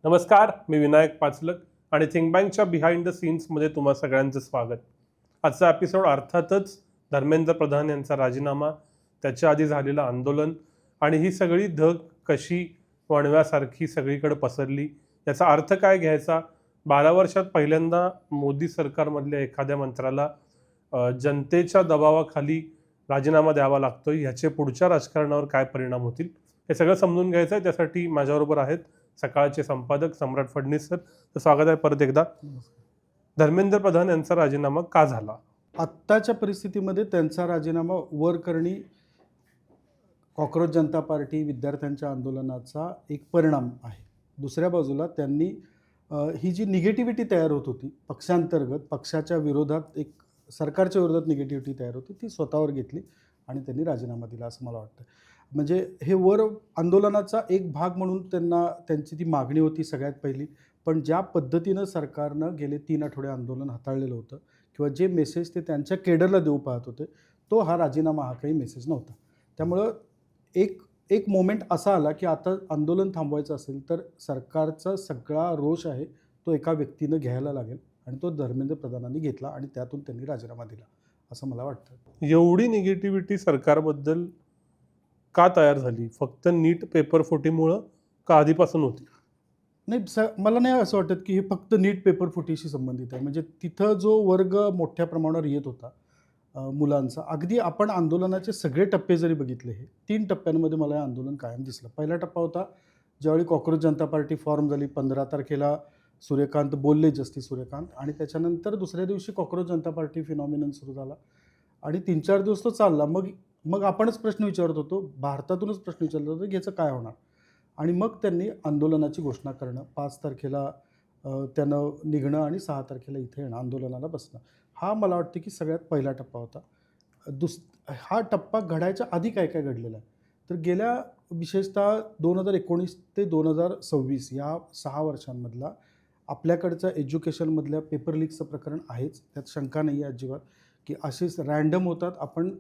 नमस्कार, मी विनायक पाचलक आणि थिंक बँकच्या बिहाइंड द सीन्समध्ये तुम्हा सगळ्यांचं स्वागत. आजचा एपिसोड अर्थातच धर्मेंद्र प्रधान यांचा राजीनामा, त्याच्या आधी झालेलं आंदोलन आणि ही सगळी धग कशी वणव्यासारखी सगळीकडे पसरली, याचा अर्थ काय घ्यायचा. 12 वर्षात पहिल्यांदा मोदी सरकारमधल्या एखाद्या मंत्र्याला जनतेच्या दबावाखाली राजीनामा द्यावा लागतो, ह्याचे पुढच्या राजकारणावर काय परिणाम होतील हे सगळं समजून घ्यायचं आहे. त्यासाठी माझ्याबरोबर आहेत सकाळचे संपादक सम्राट फडणीस सर. तर स्वागत आहे परत एकदा. धर्मेंद्र प्रधान यांचा राजीनामा का झाला? आत्ताच्या परिस्थितीमध्ये त्यांचा राजीनामा वर करणे कॉक्रोच जनता पार्टी विद्यार्थ्यांच्या आंदोलनाचा एक परिणाम आहे. दुसऱ्या बाजूला त्यांनी ही जी निगेटिव्हिटी तयार होत होती पक्षांतर्गत, पक्षाच्या विरोधात एक सरकारच्या विरोधात निगेटिव्हिटी तयार होती, ती स्वतःवर घेतली आणि त्यांनी राजीनामा दिला असं मला वाटतं. म्हणजे हे वर आंदोलनाचा एक भाग म्हणून त्यांची ती मागणी होती सगळ्यात पहिली. पण ज्या पद्धतीनं सरकारनं गेले 3 आठवडे आंदोलन हाताळलेलं होतं किंवा जे मेसेज ते त्यांच्या केडरला देऊ पाहत होते, तो हा राजीनामा हा काही मेसेज नव्हता. त्यामुळं एक मोमेंट असा आला की आता आंदोलन थांबवायचं असेल तर सरकारचा सगळा रोष आहे तो एका व्यक्तीनं घ्यायला लागेल आणि तो धर्मेंद्र प्रधानांनी घेतला आणि त्यातून त्यांनी राजीनामा दिला असं मला वाटतं. एवढी निगेटिव्हिटी सरकारबद्दल का तयार झाली? फक्त नीट पेपर फुटीमुळं का आधीपासून होती? नाही, मला नाही असं वाटत की हे फक्त नीट पेपर फुटीशी संबंधित आहे. म्हणजे तिथं जो वर्ग मोठ्या प्रमाणावर येत होता मुलांचा, अगदी आपण आंदोलनाचे सगळे टप्पे जरी बघितले, हे 3 टप्प्यांमध्ये मला हे आंदोलन कायम दिसलं. पहिला टप्पा होता ज्यावेळी कॉक्रोच जनता पार्टी फॉर्म झाली. 15 तारखेला सूर्यकांत बोलले, जस्टिस सूर्यकांत, आणि त्याच्यानंतर दुसऱ्या दिवशी कॉक्रोच जनता पार्टी फिनॉमिनन सुरू झाला आणि 3-4 दिवस तो चालला. मग आपणच प्रश्न विचारत होतो, भारतातूनच प्रश्न विचारत होतो की याचं काय होणार. आणि मग त्यांनी आंदोलनाची घोषणा करणं, 5 तारखेला त्यानं निघणं आणि 6 तारखेला इथे येणं, आंदोलनाला बसणं, हा मला वाटतं की सगळ्यात पहिला टप्पा होता. हा टप्पा घडायच्या आधी काय काय घडलेलं आहे तर गेल्या विशेषतः 2019 ते 2026 या 6 वर्षांमधला आपल्याकडचं एज्युकेशनमधल्या पेपर लीकचं प्रकरण आहेच, त्यात शंका नाही आहे अजिबात. की असेच रँडम होतात. आपण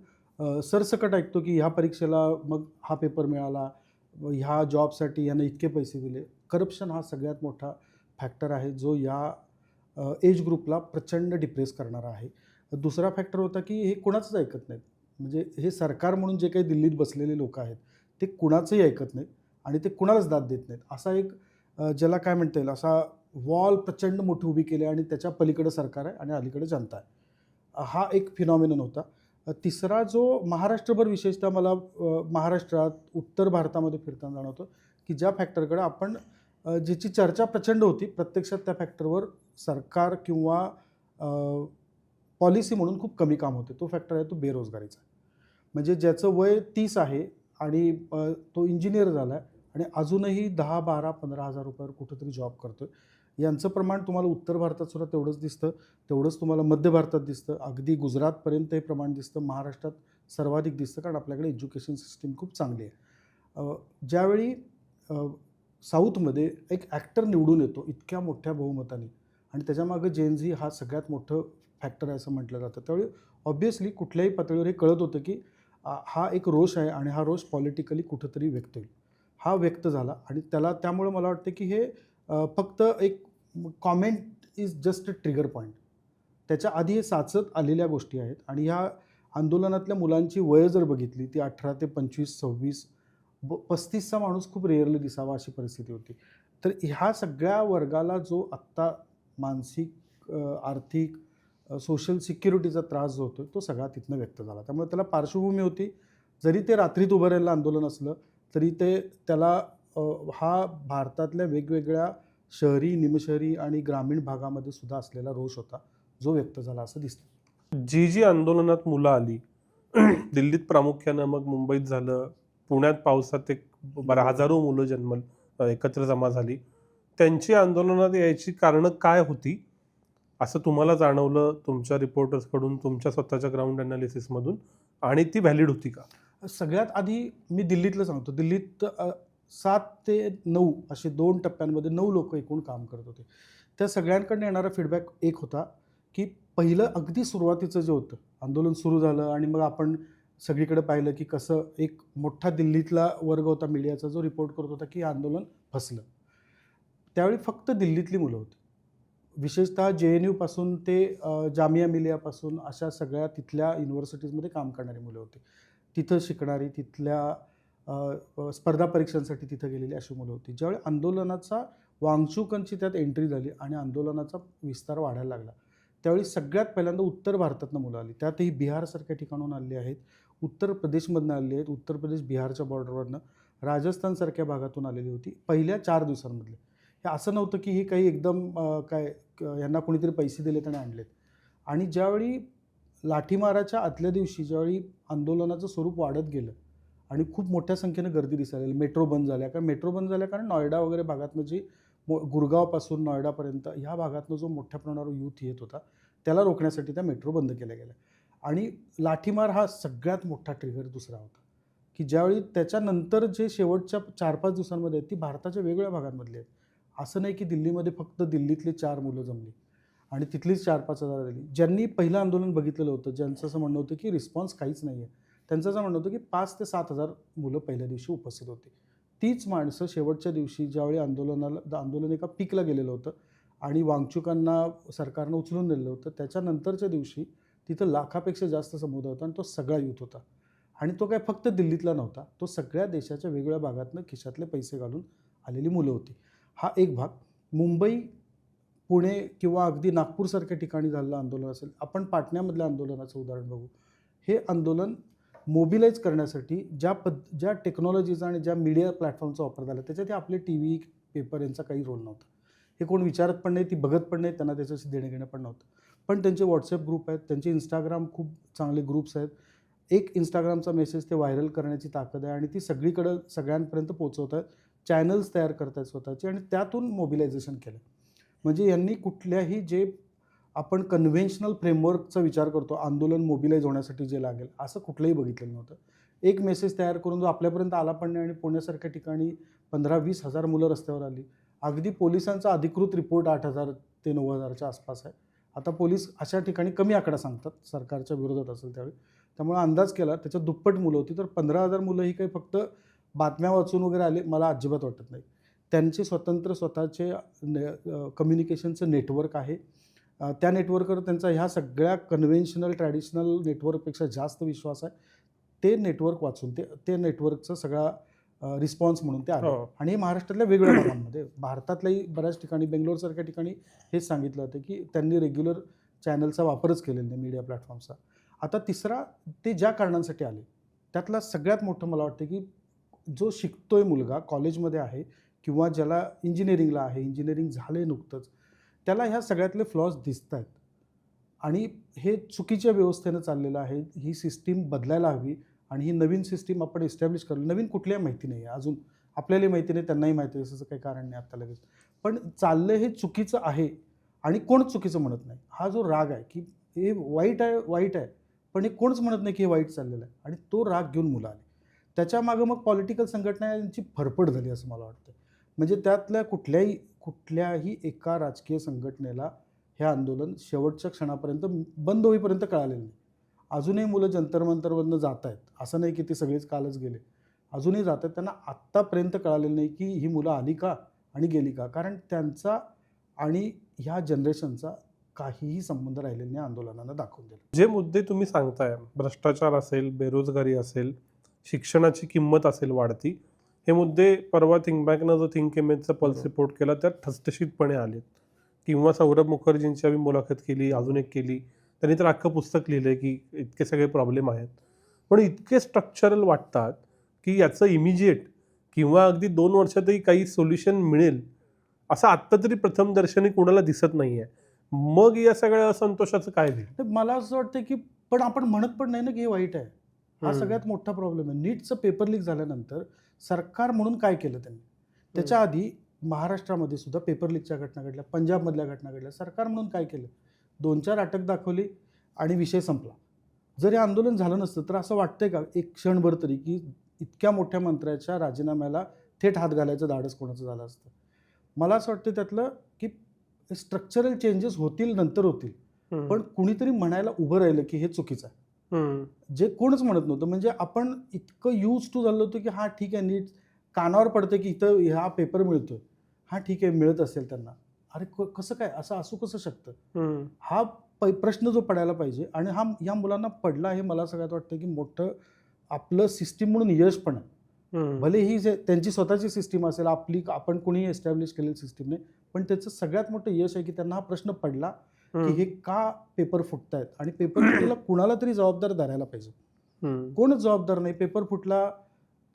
सरसकट ऐकतो की ह्या परीक्षेला मग हा पेपर मिळाला, ह्या जॉबसाठी यानं इतके पैसे दिले. करप्शन हा सगळ्यात मोठा फॅक्टर आहे जो या एज ग्रुपला प्रचंड डिप्रेस करणारा आहे. दुसरा फॅक्टर होता की हे कुणाचंच ऐकत नाहीत. म्हणजे हे सरकार म्हणून जे काही दिल्लीत बसलेले लोक आहेत ते कुणाचंही ऐकत नाहीत आणि ते कुणालाच दाद देत नाहीत. असा एक ज्याला काय म्हणता येईल असा वॉल प्रचंड मोठी उभी केली आणि त्याच्या पलीकडे सरकार आहे आणि अलीकडे जनता आहे. हा एक फिनॉमिनन होता. तिसरा जो महाराष्ट्रभर विशेषतः मला महाराष्ट्रात उत्तर भारतामध्ये फिरताना जाणवतं की ज्या फॅक्टरकडे आपण ज्याची चर्चा प्रचंड होती, प्रत्यक्षात त्या फॅक्टरवर सरकार किंवा पॉलिसी म्हणून खूप कमी काम होते, तो फॅक्टर आहे तो बेरोजगारीचा. म्हणजे ज्याचं वय 30 आहे आणि तो इंजिनियर झाला आहे आणि अजूनही 10, 12, 15 हजार रुपयावर कुठंतरी जॉब करतो आहे. यांचं प्रमाण तुम्हाला उत्तर भारतात सुद्धा तेवढंच दिसतं, तेवढंच तुम्हाला मध्य भारतात दिसतं, अगदी गुजरातपर्यंत हे प्रमाण दिसतं, महाराष्ट्रात सर्वाधिक दिसतं कारण आपल्याकडे एज्युकेशन सिस्टीम खूप चांगली आहे. ज्यावेळी साऊथमध्ये एक ॲक्टर निवडून येतो इतक्या मोठ्या बहुमताने आणि त्याच्यामागं जेनझी हा सगळ्यात मोठं फॅक्टर आहे असं म्हटलं जातं, त्यावेळी ऑब्व्हियसली कुठल्याही पातळीवर हे कळत होतं की हा एक रोष आहे आणि हा रोष पॉलिटिकली कुठंतरी व्यक्त होईल. हा व्यक्त झाला आणि त्यामुळे मला वाटतं की हे फक्त एक comment is just a trigger point. त्याच्या आधी हे साचत आलेल्या गोष्टी आहेत आणि ह्या आंदोलनातल्या मुलांची वय जर बघितली ती 18 ते 25, 26, 35चा माणूस खूप रेअरली दिसावा अशी परिस्थिती होती. तर ह्या सगळ्या वर्गाला जो आत्ता मानसिक आर्थिक सोशल सिक्युरिटीचा त्रास जो होतो तो सगळा तिथनं व्यक्त झाला. त्यामुळे त्याला पार्श्वभूमी होती. जरी ते रात्रीत उभं राहिलेलं आंदोलन असलं तरी त्याला हा भारतातल्या वेगवेगळ्या शहरी, निमशहरी आणि ग्रामीण भागामध्ये सुद्धा असलेला रोष होता जो व्यक्त झाला असं दिसतं. जी आंदोलनात मुलं आली दिल्लीत प्रामुख्यानं, मग मुंबईत झालं, पुण्यात पावसात एक हजारो मुलं एकत्र जमा झाली, त्यांची आंदोलनात यायची कारणं काय होती असं तुम्हाला जाणवलं तुमच्या रिपोर्टर्सकडून, तुमच्या स्वतःच्या ग्राउंड ॲनालिसिसमधून, आणि ती व्हॅलिड होती का? सगळ्यात आधी मी दिल्लीतलं सांगतो. दिल्लीत 7 ते 9 असे 2 टप्प्यांमध्ये 9 लोक एकूण काम करत होते. त्या सगळ्यांकडनं येणारा फीडबॅक एक होता की पहिलं अगदी सुरुवातीचं जे होतं आंदोलन सुरू झालं आणि मग आपण सगळीकडे पाहिलं की कसं एक मोठा दिल्लीतला वर्ग होता मीडियाचा जो रिपोर्ट करत होता की आंदोलन फसलं. त्यावेळी फक्त दिल्लीतली मुलं होती. विशेषतः JNU पासून ते जामिया मिलियापासून अशा सगळ्या तिथल्या युनिव्हर्सिटीजमध्ये काम करणारी मुलं होती. तिथं शिकणारी, तिथल्या स्पर्धा परीक्षांसाठी तिथं गेलेली अशी मुलं होती. ज्यावेळी आंदोलनाचा वांगचुकांची त्यात एंट्री झाली आणि आंदोलनाचा विस्तार वाढायला लागला, त्यावेळी सगळ्यात पहिल्यांदा उत्तर भारतातनं मुलं आली. त्यातही बिहारसारख्या ठिकाणाहून आलेली आहेत, उत्तर प्रदेशमधनं आलेली आहेत, उत्तर प्रदेश बिहारच्या बॉर्डरवरनं, राजस्थानसारख्या भागातून आलेली होती पहिल्या 4 दिवसांमधले. हे असं नव्हतं की हे काही एकदम यांना कोणीतरी पैसे दिलेत आणि आणलेत. आणि ज्यावेळी लाठीमाराच्या आदल्या दिवशी ज्यावेळी आंदोलनाचं स्वरूप वाढत गेलं आणि खूप मोठ्या संख्येनं गर्दी दिसायला लागली, मेट्रो बंद झाल्या. कारण नॉयडा वगैरे भागातनं जी गुरगावपासून नॉयडापर्यंत ह्या भागातनं जो मोठ्या प्रमाणावर यूथ येत होता, त्याला रोखण्यासाठी त्या मेट्रो बंद केल्या गेल्या. आणि लाठीमार हा सगळ्यात मोठा ट्रिगर दुसरा होता, की ज्यावेळी त्याच्यानंतर जे शेवटच्या 4-5 दिवसांमध्ये आहेत ती भारताच्या वेगवेगळ्या भागांमधली आहेत. असं नाही की दिल्लीमध्ये फक्त दिल्लीतली 4 मुलं जमली आणि तिथलीच 4-5 हजार झाली. ज्यांनी पहिलं आंदोलन बघितलेलं होतं, ज्यांचं असं म्हणणं होतं की रिस्पॉन्स काहीच नाही आहे, त्यांचं असं म्हणणं होतं की 5 ते 7 हजार मुलं पहिल्या दिवशी उपस्थित होती. तीच माणसं शेवटच्या दिवशी ज्यावेळी आंदोलन एका पीकला गेलेलं होतं आणि वांगचुकांना सरकारनं उचलून नेलेलं होतं, त्याच्यानंतरच्या दिवशी तिथं लाखापेक्षा जास्त समुदाय होता आणि तो सगळा यूथ होता. आणि तो काय फक्त दिल्लीतला नव्हता, तो सगळ्या देशाच्या वेगवेगळ्या भागातनं खिशातले पैसे घालून आलेली मुलं होती. हा एक भाग. मुंबई, पुणे किंवा अगदी नागपूरसारख्या ठिकाणी झालेलं आंदोलन असेल, आपण पाटण्यामधल्या आंदोलनाचं उदाहरण बघू. हे आंदोलन मोबिलाईज करण्यासाठी ज्या टेक्नॉलॉजीचा आणि ज्या मीडिया प्लॅटफॉर्मचा वापर झाला, त्याच्यात आपले TV, पेपर यांचा काही रोल नव्हता. हे कोण विचारत पण नाही, ती बघत पण नाही, त्यांना त्याच्याशी देणं घेणं पण नव्हतं. पण त्यांचे व्हॉट्सअप ग्रुप आहेत, त्यांचे इंस्टाग्राम खूप चांगले ग्रुप्स आहेत. एक इंस्टाग्रामचा मेसेज ते व्हायरल करण्याची ताकद आहे आणि ती सगळीकडं सगळ्यांपर्यंत पोहोचवत आहेत. चॅनल्स तयार करत आहेत स्वतःचे आणि त्यातून मोबिलायझेशन केलं. म्हणजे यांनी कुठल्याही जे आपण कन्व्हेन्शनल फ्रेमवर्कचा विचार करतो, आंदोलन मोबिलाईज होण्यासाठी जे लागेल, असं कुठलंही बघितलेलं नव्हतं. एक मेसेज तयार करून जो आपल्यापर्यंत आला पण नाही आणि पुण्यासारख्या ठिकाणी 15-20 हजार मुलं रस्त्यावर आली. अगदी पोलिसांचा अधिकृत रिपोर्ट 8,000 ते 9,000च्या आसपास आहे. आता पोलीस अशा ठिकाणी कमी आकडा सांगतात, सरकारच्या विरोधात असेल त्यावेळी. त्यामुळे अंदाज केला त्याच्यात दुप्पट मुलं होती. तर 15,000 मुलं ही काही फक्त बातम्या वाचून वगैरे आले मला अजिबात वाटत नाही. त्यांचे स्वतःचे कम्युनिकेशनचं नेटवर्क आहे. त्या नेटवर्कवर त्यांचा ह्या सगळ्या कन्व्हेन्शनल ट्रॅडिशनल नेटवर्कपेक्षा जास्त विश्वास आहे. ते नेटवर्क वाचून ते नेटवर्कचा सगळा रिस्पॉन्स म्हणून ते आलं. आणि हे महाराष्ट्रातल्या वेगवेगळ्या भागांमध्ये, भारतातल्याही बऱ्याच ठिकाणी, बेंगलोरसारख्या ठिकाणी हेच सांगितलं होतं की त्यांनी रेग्युलर चॅनलचा वापरच केलेला नाही, मीडिया प्लॅटफॉर्मचा. आता तिसरा, ते ज्या कारणांसाठी आले त्यातला सगळ्यात मोठं मला वाटतं की जो शिकतोय मुलगा, कॉलेजमध्ये आहे किंवा ज्याला इंजिनिअरिंगला आहे, इंजिनिअरिंग झालं आहे नुकतंच, त्याला ह्या सगळ्यातले फ्लॉज दिसत आहेत आणि हे चुकीच्या व्यवस्थेनं चाललेलं आहे. ही सिस्टीम बदलायला हवी आणि ही नवीन सिस्टीम आपण एस्टॅब्लिश करू. नवीन कुठल्याही माहिती नाही आहे अजून, आपल्यालाही माहिती नाही, त्यांनाही माहिती आहे, असं काही कारण नाही आत्ता लगेच. पण चाललं हे चुकीचं आहे आणि कोणच चुकीचं म्हणत नाही. हा जो राग आहे की हे वाईट आहे, पण हे कोणच म्हणत नाही की हे वाईट चाललेलं आहे आणि तो राग घेऊन मुलं आली. त्याच्यामागं मग पॉलिटिकल संघटनांची फरफड झाली असं मला वाटतं. म्हणजे त्यातल्या कुठल्याही एका राजकीय संघटनेला हे आंदोलन शेवटच्या क्षणापर्यंत बंद होईपर्यंत कळालेलं नाही. अजूनही मुलं जंतर मंतरवरनं जात आहेत, असं नाही की ते सगळेच कालच गेले, अजूनही जात आहेत. त्यांना आत्तापर्यंत कळालेलं नाही की ही मुलं आली का आणि गेली का, कारण त्यांचा आणि ह्या जनरेशनचा काहीही संबंध राहिलेला नाही आंदोलनानं दाखवून दिलं. जे मुद्दे तुम्ही सांगताय, भ्रष्टाचार असेल, बेरोजगारी असेल, शिक्षणाची किंमत असेल वाढती, हे मुद्दे परवा थिंकबँकनं जो थिंक इमेजचा पल्स रिपोर्ट केला त्यात ठसठशीतपणे आलेत. किंवा सौरभ मुखर्जींची आम्ही मुलाखत केली, अजून एक केली, त्यांनी तर अख्खं पुस्तक लिहिलं आहे की इतके सगळे प्रॉब्लेम आहेत. पण इतके स्ट्रक्चरल वाटतात की याचं इमिजिएट किंवा अगदी 2 वर्षातही काही सोल्युशन मिळेल असं आत्ता तरी प्रथम दर्शनी कुणाला दिसत नाही आहे. मग या सगळ्या असंतोषाचं काय होईल? तर मला असं वाटतं की पण आपण म्हणत पण नाही ना की हे वाईट आहे. हा सगळ्यात मोठा प्रॉब्लेम आहे. नीटचं पेपर लीक झाल्यानंतर सरकार म्हणून काय केलं त्यांनी? त्याच्या आधी महाराष्ट्रामध्ये सुद्धा पेपर लीकच्या घटना घडल्या, पंजाबमधल्या घटना घडल्या. सरकार म्हणून काय केलं? 2-4 अटक दाखवली आणि विषय संपला. जर हे आंदोलन झालं नसतं तर असं वाटतंय का एक क्षणभर तरी की इतक्या मोठ्या मंत्र्याच्या राजीनाम्याला थेट हात घालायचं धाडस कोणाचं झालं असतं? मला असं वाटतं त्यातलं की स्ट्रक्चरल चेंजेस होतील, नंतर होतील, पण कुणीतरी म्हणायला उभं राहिलं की हे चुकीचं आहे, जे कोणच म्हणत नव्हतं. म्हणजे आपण इतकं यूज टू झालो होतो की हा ठीक आहे, नीट कानावर पडतं की इथं हा पेपर मिळतोय हां ठीक आहे मिळत असेल त्यांना, अरे कसं काय असं असू कसं शकतं, हा प्रश्न जो पडायला पाहिजे. आणि हा या मुलांना पडला हे मला सगळ्यात वाटतं की मोठं आपलं सिस्टीम म्हणून यश पण आहे. भले ही जे त्यांची स्वतःची सिस्टीम असेल, आपण कोणीही एस्टॅब्लिश केलेली सिस्टीम नाही, पण त्याचं सगळ्यात मोठं यश आहे की त्यांना हा प्रश्न पडला की हे का पेपर फुटतायत, आणि पेपर फुटीला कुणाला तरी जबाबदार धरायला पाहिजे. कोणच जबाबदार नाही. पेपर फुटला,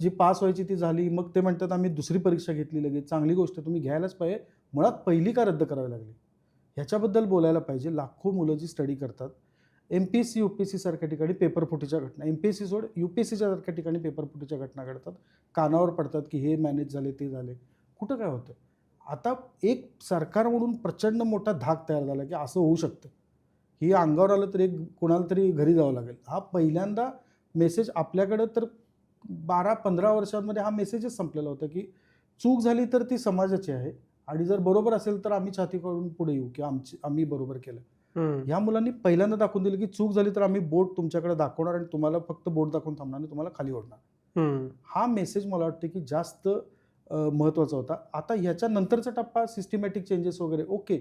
जी पास व्हायची ती झाली, मग ते म्हणतात आम्ही दुसरी परीक्षा घेतली लगेच, चांगली गोष्ट, तुम्ही घ्यायलाच पाहिजे, मुळात पहिली का रद्द करावी लागली ह्याच्याबद्दल बोलायला पाहिजे. लाखो मुलं जी स्टडी करतात, MPSC UPSC सारख्या ठिकाणी पेपर फुटीच्या घटना, MPSC सोड UPSCच्या सारख्या ठिकाणी पेपर फुटीच्या घटना घडतात, कानावर पडतात की हे मॅनेज झाले ते झाले. कुठं काय होतं. आता एक सरकार म्हणून प्रचंड मोठा धाक तयार झाला की असं होऊ शकतं, ही अंगावर आलं तर एक कोणाला तरी घरी जावं लागेल. हा पहिल्यांदा मेसेज आपल्याकडं तर 12-15 वर्षांमध्ये हा मेसेजच संपलेला होता की चूक झाली तर ती समाजाची आहे, आणि जर बरोबर असेल तर आम्ही छाती करून पुढे येऊ की आम्ही बरोबर केलं. ह्या मुलांनी पहिल्यांदा दाखवून दिलं की चूक झाली तर आम्ही बोट तुमच्याकडे दाखवणार आणि तुम्हाला फक्त बोट दाखवून थांबणार आणि तुम्हाला खाली ओढणार. हा मेसेज मला वाटतं की जास्त महत्त्वाचा होता. आता ह्याच्या नंतरचा टप्पा सिस्टमॅटिक चेंजेस वगैरे ओके,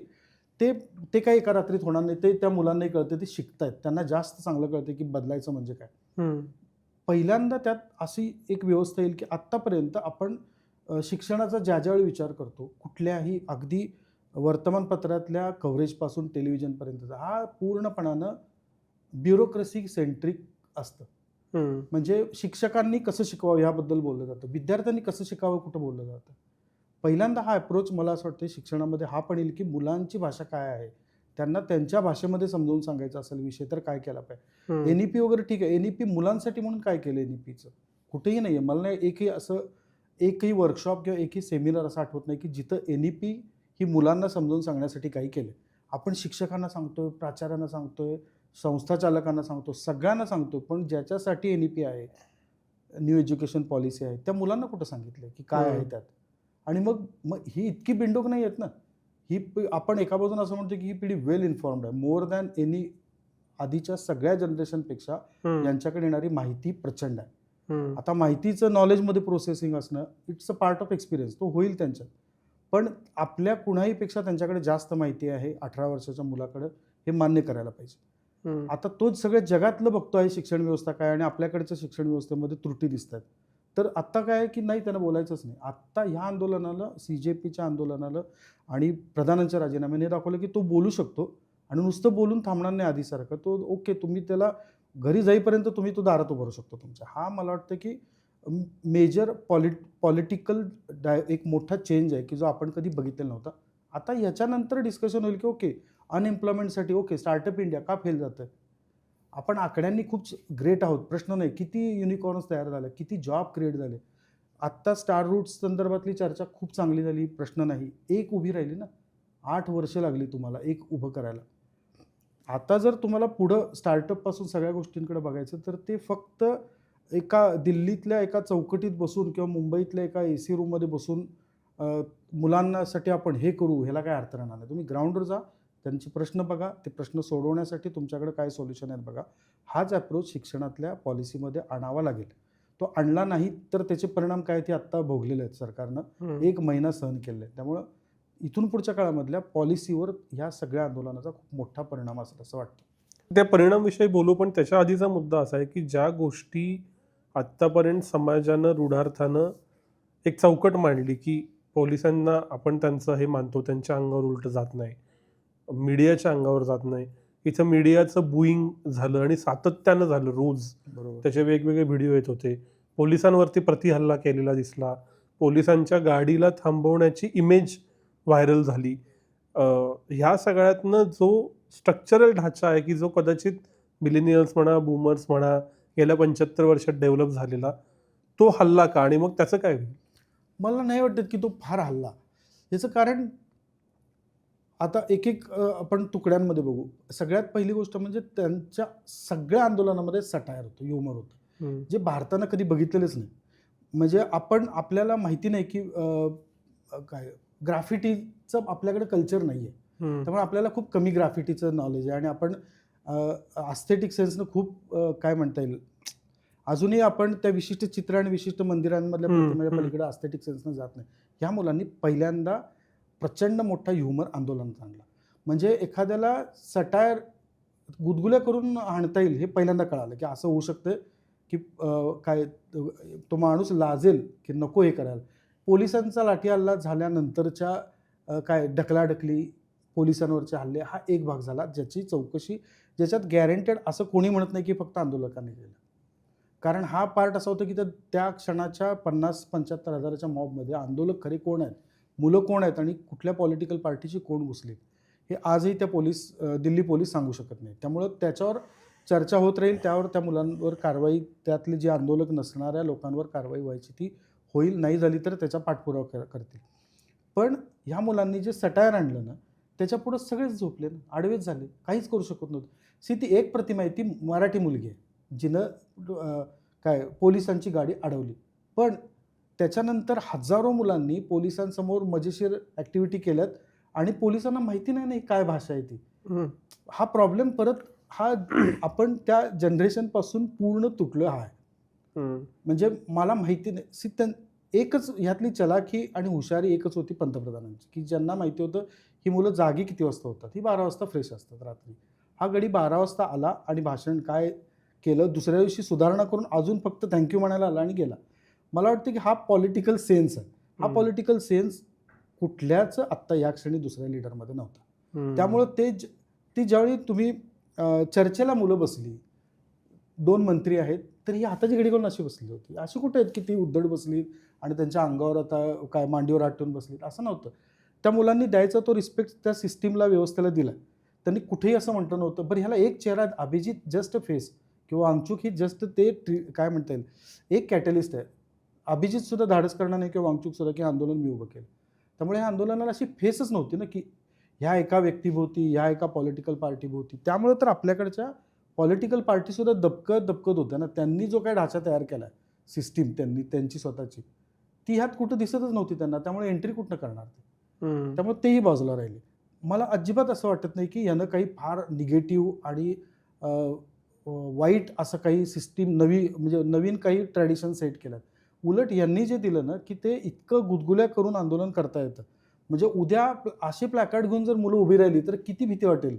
ते काही एका रात्रीत होणार नाही. ते त्या मुलांनाही कळतं, ते शिकतायत, त्यांना जास्त चांगलं कळतं की बदलायचं म्हणजे काय. पहिल्यांदा त्यात अशी एक व्यवस्था येईल की आत्तापर्यंत आपण शिक्षणाचा ज्यावेळी विचार करतो, कुठल्याही अगदी वर्तमानपत्रातल्या कव्हरेजपासून टेलिव्हिजनपर्यंतचा हा पूर्णपणानं ब्युरोक्रेसी सेंट्रिक असतं. म्हणजे शिक्षकांनी कसं शिकवावं याबद्दल बोललं जातं, विद्यार्थ्यांनी कसं शिकावं कुठं बोललं जातं. पहिल्यांदा हा अप्रोच मला असं वाटतं शिक्षणामध्ये हा पण येईल की मुलांची भाषा काय आहे, त्यांना त्यांच्या भाषेमध्ये समजावून सांगायचा असेल विषय तर काय केला पाहिजे. NEP वगैरे ठीक आहे, NEP मुलांसाठी म्हणून काय केलं NEPचं कुठेही नाही आहे. मला नाही एकही वर्कशॉप किंवा एकही सेमिनार असं आठवत नाही की जिथं NEP ही मुलांना समजावून सांगण्यासाठी काही केलं. आपण शिक्षकांना सांगतोय, प्राचार्यांना सांगतोय, संस्थाचालकांना सांगतो, सगळ्यांना सांगतो, पण ज्याच्यासाठी NEP आहे, न्यू एज्युकेशन पॉलिसी आहे, त्या मुलांना कुठं सांगितलं की काय आहे त्यात. आणि मग ही इतकी बिंडोक नाही आहेत ना. आपण एका बाजूने असं म्हणतो की ही पिढी वेल इन्फॉर्म्ड आहे, मोर दॅन एनी आधीच्या सगळ्या जनरेशनपेक्षा यांच्याकडे येणारी माहिती प्रचंड आहे. आता माहितीचं नॉलेजमध्ये प्रोसेसिंग असणं it's a part of experience, तो होईल त्यांच्यात. पण आपल्या कुणाहीपेक्षा त्यांच्याकडे जास्त माहिती आहे 18 वर्षाच्या मुलाकडं, हे मान्य करायला पाहिजे. आता तोच सगळ्या जगातलं बघतो आहे शिक्षण व्यवस्था काय, आणि आपल्याकडच्या शिक्षण व्यवस्थेमध्ये त्रुटी दिसतात. तर आत्ता काय आहे की नाही, त्यांना बोलायचंच नाही. आत्ता ह्या आंदोलनाला, CJPच्या आंदोलनाला आणि प्रधानांच्या राजीनाम्याने दाखवलं की तो बोलू शकतो, आणि नुसतं बोलून थांबणार नाही आधीसारखं. तो ओके, तुम्ही त्याला घरी जाईपर्यंत तुम्ही तो दारात उभारू शकतो तुमच्या. हा मला वाटतं की मेजर पॉलिटिकल एक मोठा चेंज आहे की जो आपण कधी बघितलेला नव्हता. आता याच्यानंतर डिस्कशन होईल की ओके, अनएम्प्लॉयमेंटसाठी ओके, स्टार्टअप इंडिया का फेल जातं. आपण आकड्यांनी खूप ग्रेट आहोत, प्रश्न नाही. किती युनिकॉर्न्स तयार झाले, किती जॉब क्रिएट झाले. आत्ता स्टार रूट्स संदर्भातली चर्चा खूप चांगली झाली, प्रश्न नाही. एक उभी राहिली ना, 8 वर्ष लागली तुम्हाला एक उभं करायला. आता जर तुम्हाला पुढं स्टार्टअपपासून सगळ्या गोष्टींकडे बघायचं तर ते फक्त एका दिल्लीतल्या एका चौकटीत बसून किंवा मुंबईतल्या एका AC रूममध्ये बसून मुलांसाठी आपण हे करू, ह्याला काय अर्थ राहणार नाही. तुम्ही ग्राउंडवर जा, त्यांचे प्रश्न बघा, ते प्रश्न सोडवण्यासाठी तुमच्याकडे काय सोल्युशन आहेत बघा. हाच अप्रोच शिक्षणातल्या पॉलिसीमध्ये आणावा लागेल. तो आणला नाही तर त्याचे परिणाम काय ते आत्ता भोगलेले आहेत सरकारनं, 1 महिना सहन केले आहेत. त्यामुळं इथून पुढच्या काळामधल्या पॉलिसीवर ह्या सगळ्या आंदोलनाचा खूप मोठा परिणाम असेल असं वाटतं. त्या परिणामविषयी बोलू, पण त्याच्या आधीचा मुद्दा असा आहे की ज्या गोष्टी आत्तापर्यंत समाजानं रूढार्थानं एक चौकट मांडली की पोलिसांना आपण त्यांचं हे मानतो, त्यांच्या अंगावर उलटं जात नाही, मीडियाच्या अंगावर जात नाही. इथं मीडियाचं बुईंग झालं आणि सातत्यानं झालं, रोज बरोबर. त्याचे वेगवेगळे व्हिडिओ येत होते. पोलिसांवरती प्रतिहल्ला केलेला दिसला, पोलिसांच्या गाडीला थांबवण्याची इमेज व्हायरल झाली. ह्या सगळ्यातनं जो स्ट्रक्चरल ढाचा आहे की जो कदाचित मिलेनियल्स म्हणा, बूमर्स म्हणा, गेल्या 75 वर्षात डेव्हलप झालेला, तो हल्ला का, आणि मग त्याचं काय होईल. मला नाही वाटत की तो फार हल्ला. याचं कारण आता एक आपण तुकड्यांमध्ये बघू. सगळ्यात पहिली गोष्ट म्हणजे त्यांच्या सगळ्या आंदोलनामध्ये सटायर होतं, ह्युमर होतं, जे भारतानं कधी बघितलेलंच नाही. म्हणजे आपल्याला माहिती नाही की काय ग्राफिटीचं आपल्याकडे कल्चर नाही आहे, त्यामुळे आपल्याला खूप कमी ग्राफिटीचं नॉलेज आहे. आणि आपण अस्थेटिक सेन्सनं खूप काय म्हणता येईल, अजूनही आपण त्या विशिष्ट चित्र आणि विशिष्ट मंदिरांमधल्या प्रतिमेच्या पलीकडे अस्थेटिक सेन्सनं जात नाही. ह्या मुलांनी पहिल्यांदा प्रचंड मोठा ह्युमर आंदोलनात आणला. म्हणजे एखाद्याला सटायर गुदगुल्या करून हाणता येईल हे पहिल्यांदा कळालं, की असं होऊ शकतं, की काय तो माणूस लाजेल, की नको हे करायला. पोलिसांचा लाठी हल्ला झाल्यानंतरच्या काय ढकलाढकली, पोलिसांवरचे हल्ले हा एक भाग झाला, ज्याची चौकशी ज्याच्यात गॅरंटेड असं कोणी म्हणत नाही, की फक्त आंदोलकांनी केलं. कारण हा पार्ट असा होता, की त्या क्षणाच्या 50-75 हजाराच्या मॉबमध्ये आंदोलक खरे कोण आहेत, मुलं कोण आहेत आणि कुठल्या पॉलिटिकल पार्टीची कोण घुसली, हे आजही दिल्ली पोलीस सांगू शकत नाही. त्यामुळं त्याच्यावर चर्चा होत राहील, त्यावर त्या मुलांवर कारवाई, त्यातले जे आंदोलक नसणाऱ्या लोकांवर कारवाई व्हायची ती होईल, नाही झाली तर त्याचा पाठपुरावा करतील. पण ह्या मुलांनी जे सटायर आणलं ना, त्याच्यापुढं सगळेच झोपले ना, आडवेच झाले, काहीच करू शकत नव्हते. ती एक प्रतिमा आहे, ती मराठी मुलगी आहे, जिनं पोलिसांची गाडी अडवली. पण त्याच्यानंतर हजारो मुलांनी पोलिसांसमोर मजेशीर ॲक्टिव्हिटी केल्यात आणि पोलिसांना माहिती नाही काय भाषा आहे ती. हा प्रॉब्लेम परत आपण त्या जनरेशनपासून पूर्ण तुटलो आहे. म्हणजे मला माहिती नाही, एकच ह्यातली चलाखी आणि हुशारी एकच होती पंतप्रधानांची, की ज्यांना माहिती होतं ही मुलं जागी किती वाजता होतात, ही 12 वाजता फ्रेश असतात रात्री. हा गडी 12 वाजता आला आणि भाषण काय केलं, दुसऱ्या दिवशी सुधारणा करून अजून फक्त थँक्यू म्हणायला आला आणि गेला. मला वाटतं की हा पॉलिटिकल सेन्स आहे. हा पॉलिटिकल सेन्स कुठल्याच आत्ता या क्षणी दुसऱ्या लिडरमध्ये नव्हता. त्यामुळं ती ज्यावेळी तुम्ही चर्चेला मुलं बसली, 2 मंत्री आहेत, तर ही हाताची घडी करून अशी बसली होती. अशी कुठे आहेत की ती उद्धट बसली आणि त्यांच्या अंगावर आता काय मांडीवर हात ठेवून बसली, असं नव्हतं. त्या मुलांनी द्यायचा तो रिस्पेक्ट त्या सिस्टीमला, व्यवस्थेला दिला. त्यांनी कुठेही असं म्हटलं नव्हतं, बरं ह्याला एक चेहरा, अभिजित जस्ट फेस किंवा वांगचूक ही जस्ट ते काय म्हणता येईल, एक कॅटलिस्ट आहे. अभिजितसुद्धा धाडस करणार नाही किंवा वांगचूकसुद्धा की आंदोलन मी उभं केलं. त्यामुळे ह्या आंदोलनाला अशी फेसच नव्हती ना, की ह्या एका व्यक्तीभोवती, ह्या एका पॉलिटिकल पार्टीभोवती. त्यामुळे तर आपल्याकडच्या पॉलिटिकल पार्टीसुद्धा दबकत होत्या ना. त्यांनी जो काही ढाचा तयार केला आहे, सिस्टीम त्यांची स्वतःची, ती ह्यात कुठं दिसतच नव्हती त्यांना. त्यामुळे एंट्री कुठनं करणार ते. त्यामुळे तेही बाजूला राहिले. मला अजिबात असं वाटत नाही की यानं काही फार निगेटिव्ह आणि वाईट असं काही सिस्टीम म्हणजे नवीन काही ट्रॅडिशन सेट केलं. उलट यांनी जे दिलं ना, की ते इतकं गुदगुल्या करून आंदोलन करता येतं. म्हणजे उद्या असे प्लॅकार्ड घेऊन जर मुलं उभी राहिली तर किती भीती वाटेल,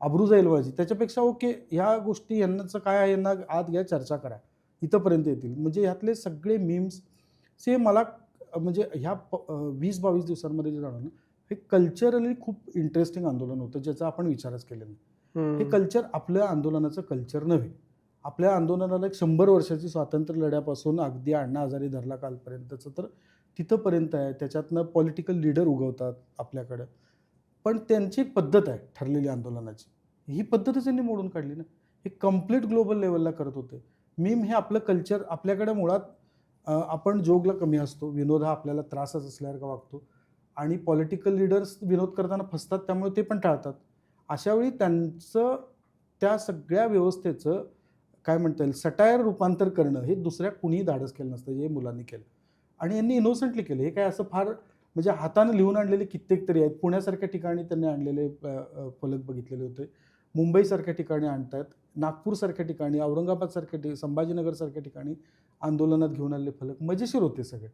अब्रू जाईल माझी. त्याच्यापेक्षा ओके, ह्या गोष्टी यांचं काय आहे, यांना आत घ्या, चर्चा करा, इथंपर्यंत येतील. म्हणजे ह्यातले सगळे मीम्स मला म्हणजे ह्या 20-22 दिवसांमध्ये जे जाणवलं, हे कल्चरली खूप इंटरेस्टिंग आंदोलन होतं, ज्याचा आपण विचारच केला नाही. हे कल्चर आपल्या आंदोलनाचं कल्चर नव्हे. आपल्या आंदोलनाला एक 100 वर्षाची स्वातंत्र्य लढ्यापासून अगदी अण्णा हजारे धरला कालपर्यंतचं तर तिथंपर्यंत आहे. त्याच्यातनं पॉलिटिकल लीडर उगवतात आपल्याकडं. पण त्यांची एक पद्धत आहे ठरलेली आंदोलनाची. ही पद्धतच त्यांनी मोडून काढली ना. हे कम्प्लीट ग्लोबल लेवलला करत होते. मीम हे आपलं कल्चर, आपल्याकडे मुळात आपण जोगला कमी असतो. विनोद हा आपल्याला त्रासच असल्यासारखा वागतो आणि पॉलिटिकल लीडर्स विनोद करताना फसतात, त्यामुळे ते पण टाळतात. अशावेळी त्यांचं त्या सगळ्या व्यवस्थेचं काय म्हणता येईल, सटायर रूपांतर करणं हे दुसऱ्या कुणीही धाडस केलं नसतं, जे मुलांनी केलं. आणि यांनी इनोसंटली केलं. हे काय असं फार म्हणजे हातानं लिहून आणलेले कित्येक तरी आहेत. पुण्यासारख्या ठिकाणी त्यांनी आणलेले फलक बघितलेले होते. मुंबईसारख्या ठिकाणी आणतात, नागपूरसारख्या ठिकाणी, औरंगाबादसारख्या संभाजीनगरसारख्या ठिकाणी आंदोलनात घेऊन आलेले फलक मजेशीर होते सगळे.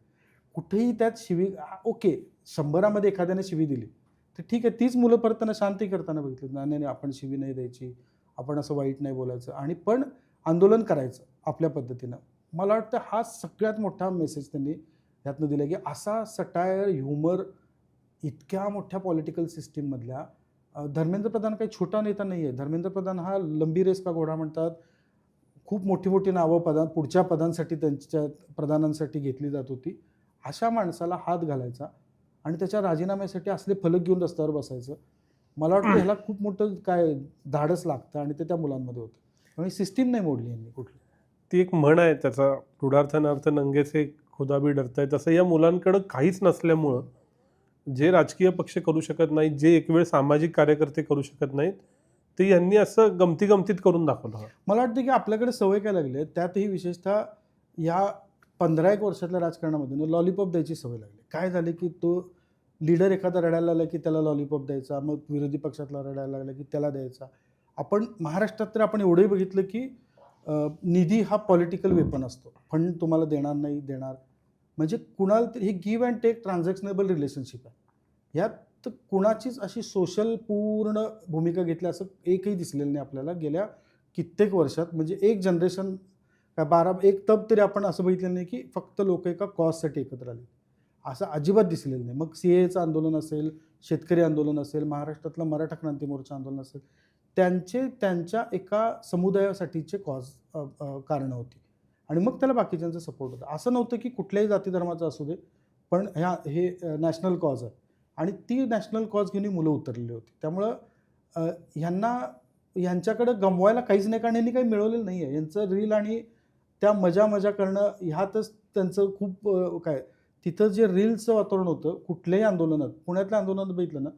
कुठेही त्यात शिवी, ओके 100मध्ये एखाद्याने शिवी दिली तर ठीक आहे, तीच मुलं परत त्यांना शांती करताना बघितली. नाही आपण शिवी नाही द्यायची, आपण असं वाईट नाही बोलायचं आणि पण आंदोलन करायचं आपल्या पद्धतीनं. मला वाटतं हा सगळ्यात मोठा मेसेज त्यांनी ह्यातनं दिला, की असा सटायर, ह्युमर इतक्या मोठ्या पॉलिटिकल सिस्टीममधल्या धर्मेंद्र प्रधान काही छोटा नेता नाही आहे. धर्मेंद्र प्रधान हा लंबी रेस का घोडा म्हणतात. खूप मोठी मोठी नावं पुढच्या पदांसाठी त्यांच्या प्रधानांसाठी घेतली जात होती. अशा माणसाला हात घालायचा आणि त्याच्या राजीनाम्यासाठी असले फलक घेऊन रस्त्यावर बसायचं, मला वाटतं ह्याला खूप मोठं काय धाडस लागतं आणि ते त्या मुलांमध्ये होतं. त्यामुळे सिस्टीम नाही मोडली यांनी कुठली. ती एक म्हण आहे, त्याचा रूढार्थानर्थ नंगेचे खुदा भी डरता है. तसं या मुलांकडं काहीच नसल्यामुळं जे राजकीय पक्ष करू शकत नाहीत, जे एक वेळ सामाजिक कार्यकर्ते करू शकत नाहीत, ते यांनी असं गमतीत करून दाखवलं. मला वाटतं की आपल्याकडे सवय काय लागली आहे, त्यातही विशेषतः या 15-1 वर्षातल्या राजकारणामध्ये लॉलीपॉप द्यायची सवय लागली. काय झाले की तो लीडर एखादा रडायला लागला की त्याला लॉलीपॉप द्यायचा, मग विरोधी पक्षातला रडायला लागला की त्याला द्यायचा. आपण महाराष्ट्रात तर आपण एवढंही बघितलं की निधी हा पॉलिटिकल वेपन असतो. फंड तुम्हाला देणार नाही, देणार म्हणजे कुणाला हे गिव्ह अँड टेक ट्रान्झॅक्शनेबल रिलेशनशिप आहे. यात कुणाचीच अशी सोशल पूर्ण भूमिका घेतली असं एकही दिसलेलं नाही आपल्याला गेल्या कित्येक वर्षात. म्हणजे एक जनरेशन काय एक तब तरी आपण असं बघितलं नाही की फक्त लोक एका कॉजसाठी एकत्र आले, असं अजिबात दिसलेलं नाही. मग सीएचं आंदोलन असेल, शेतकरी आंदोलन असेल, महाराष्ट्रातलं मराठा क्रांती मोर्चा आंदोलन असेल, त्यांच्या एका समुदायासाठीचे कारणं होती आणि मग त्याला बाकीच्यांचा सपोर्ट होता. असं नव्हतं की कुठल्याही जाती धर्माचं असू दे, पण हे नॅशनल कॉज आहे आणि ती नॅशनल कॉज घेऊन ही मुलं उतरलेली होती. त्यामुळं ह्यांच्याकडं गमवायला काहीच नाही, कारण यांनी काही मिळवलेलं नाही आहे. यांचं रील आणि त्या मजा करणं ह्यातच त्यांचं खूप तिथं जे रील्सचं वातावरण होतं कुठल्याही आंदोलनात, पुण्यातल्या आंदोलनात बघितलं ना,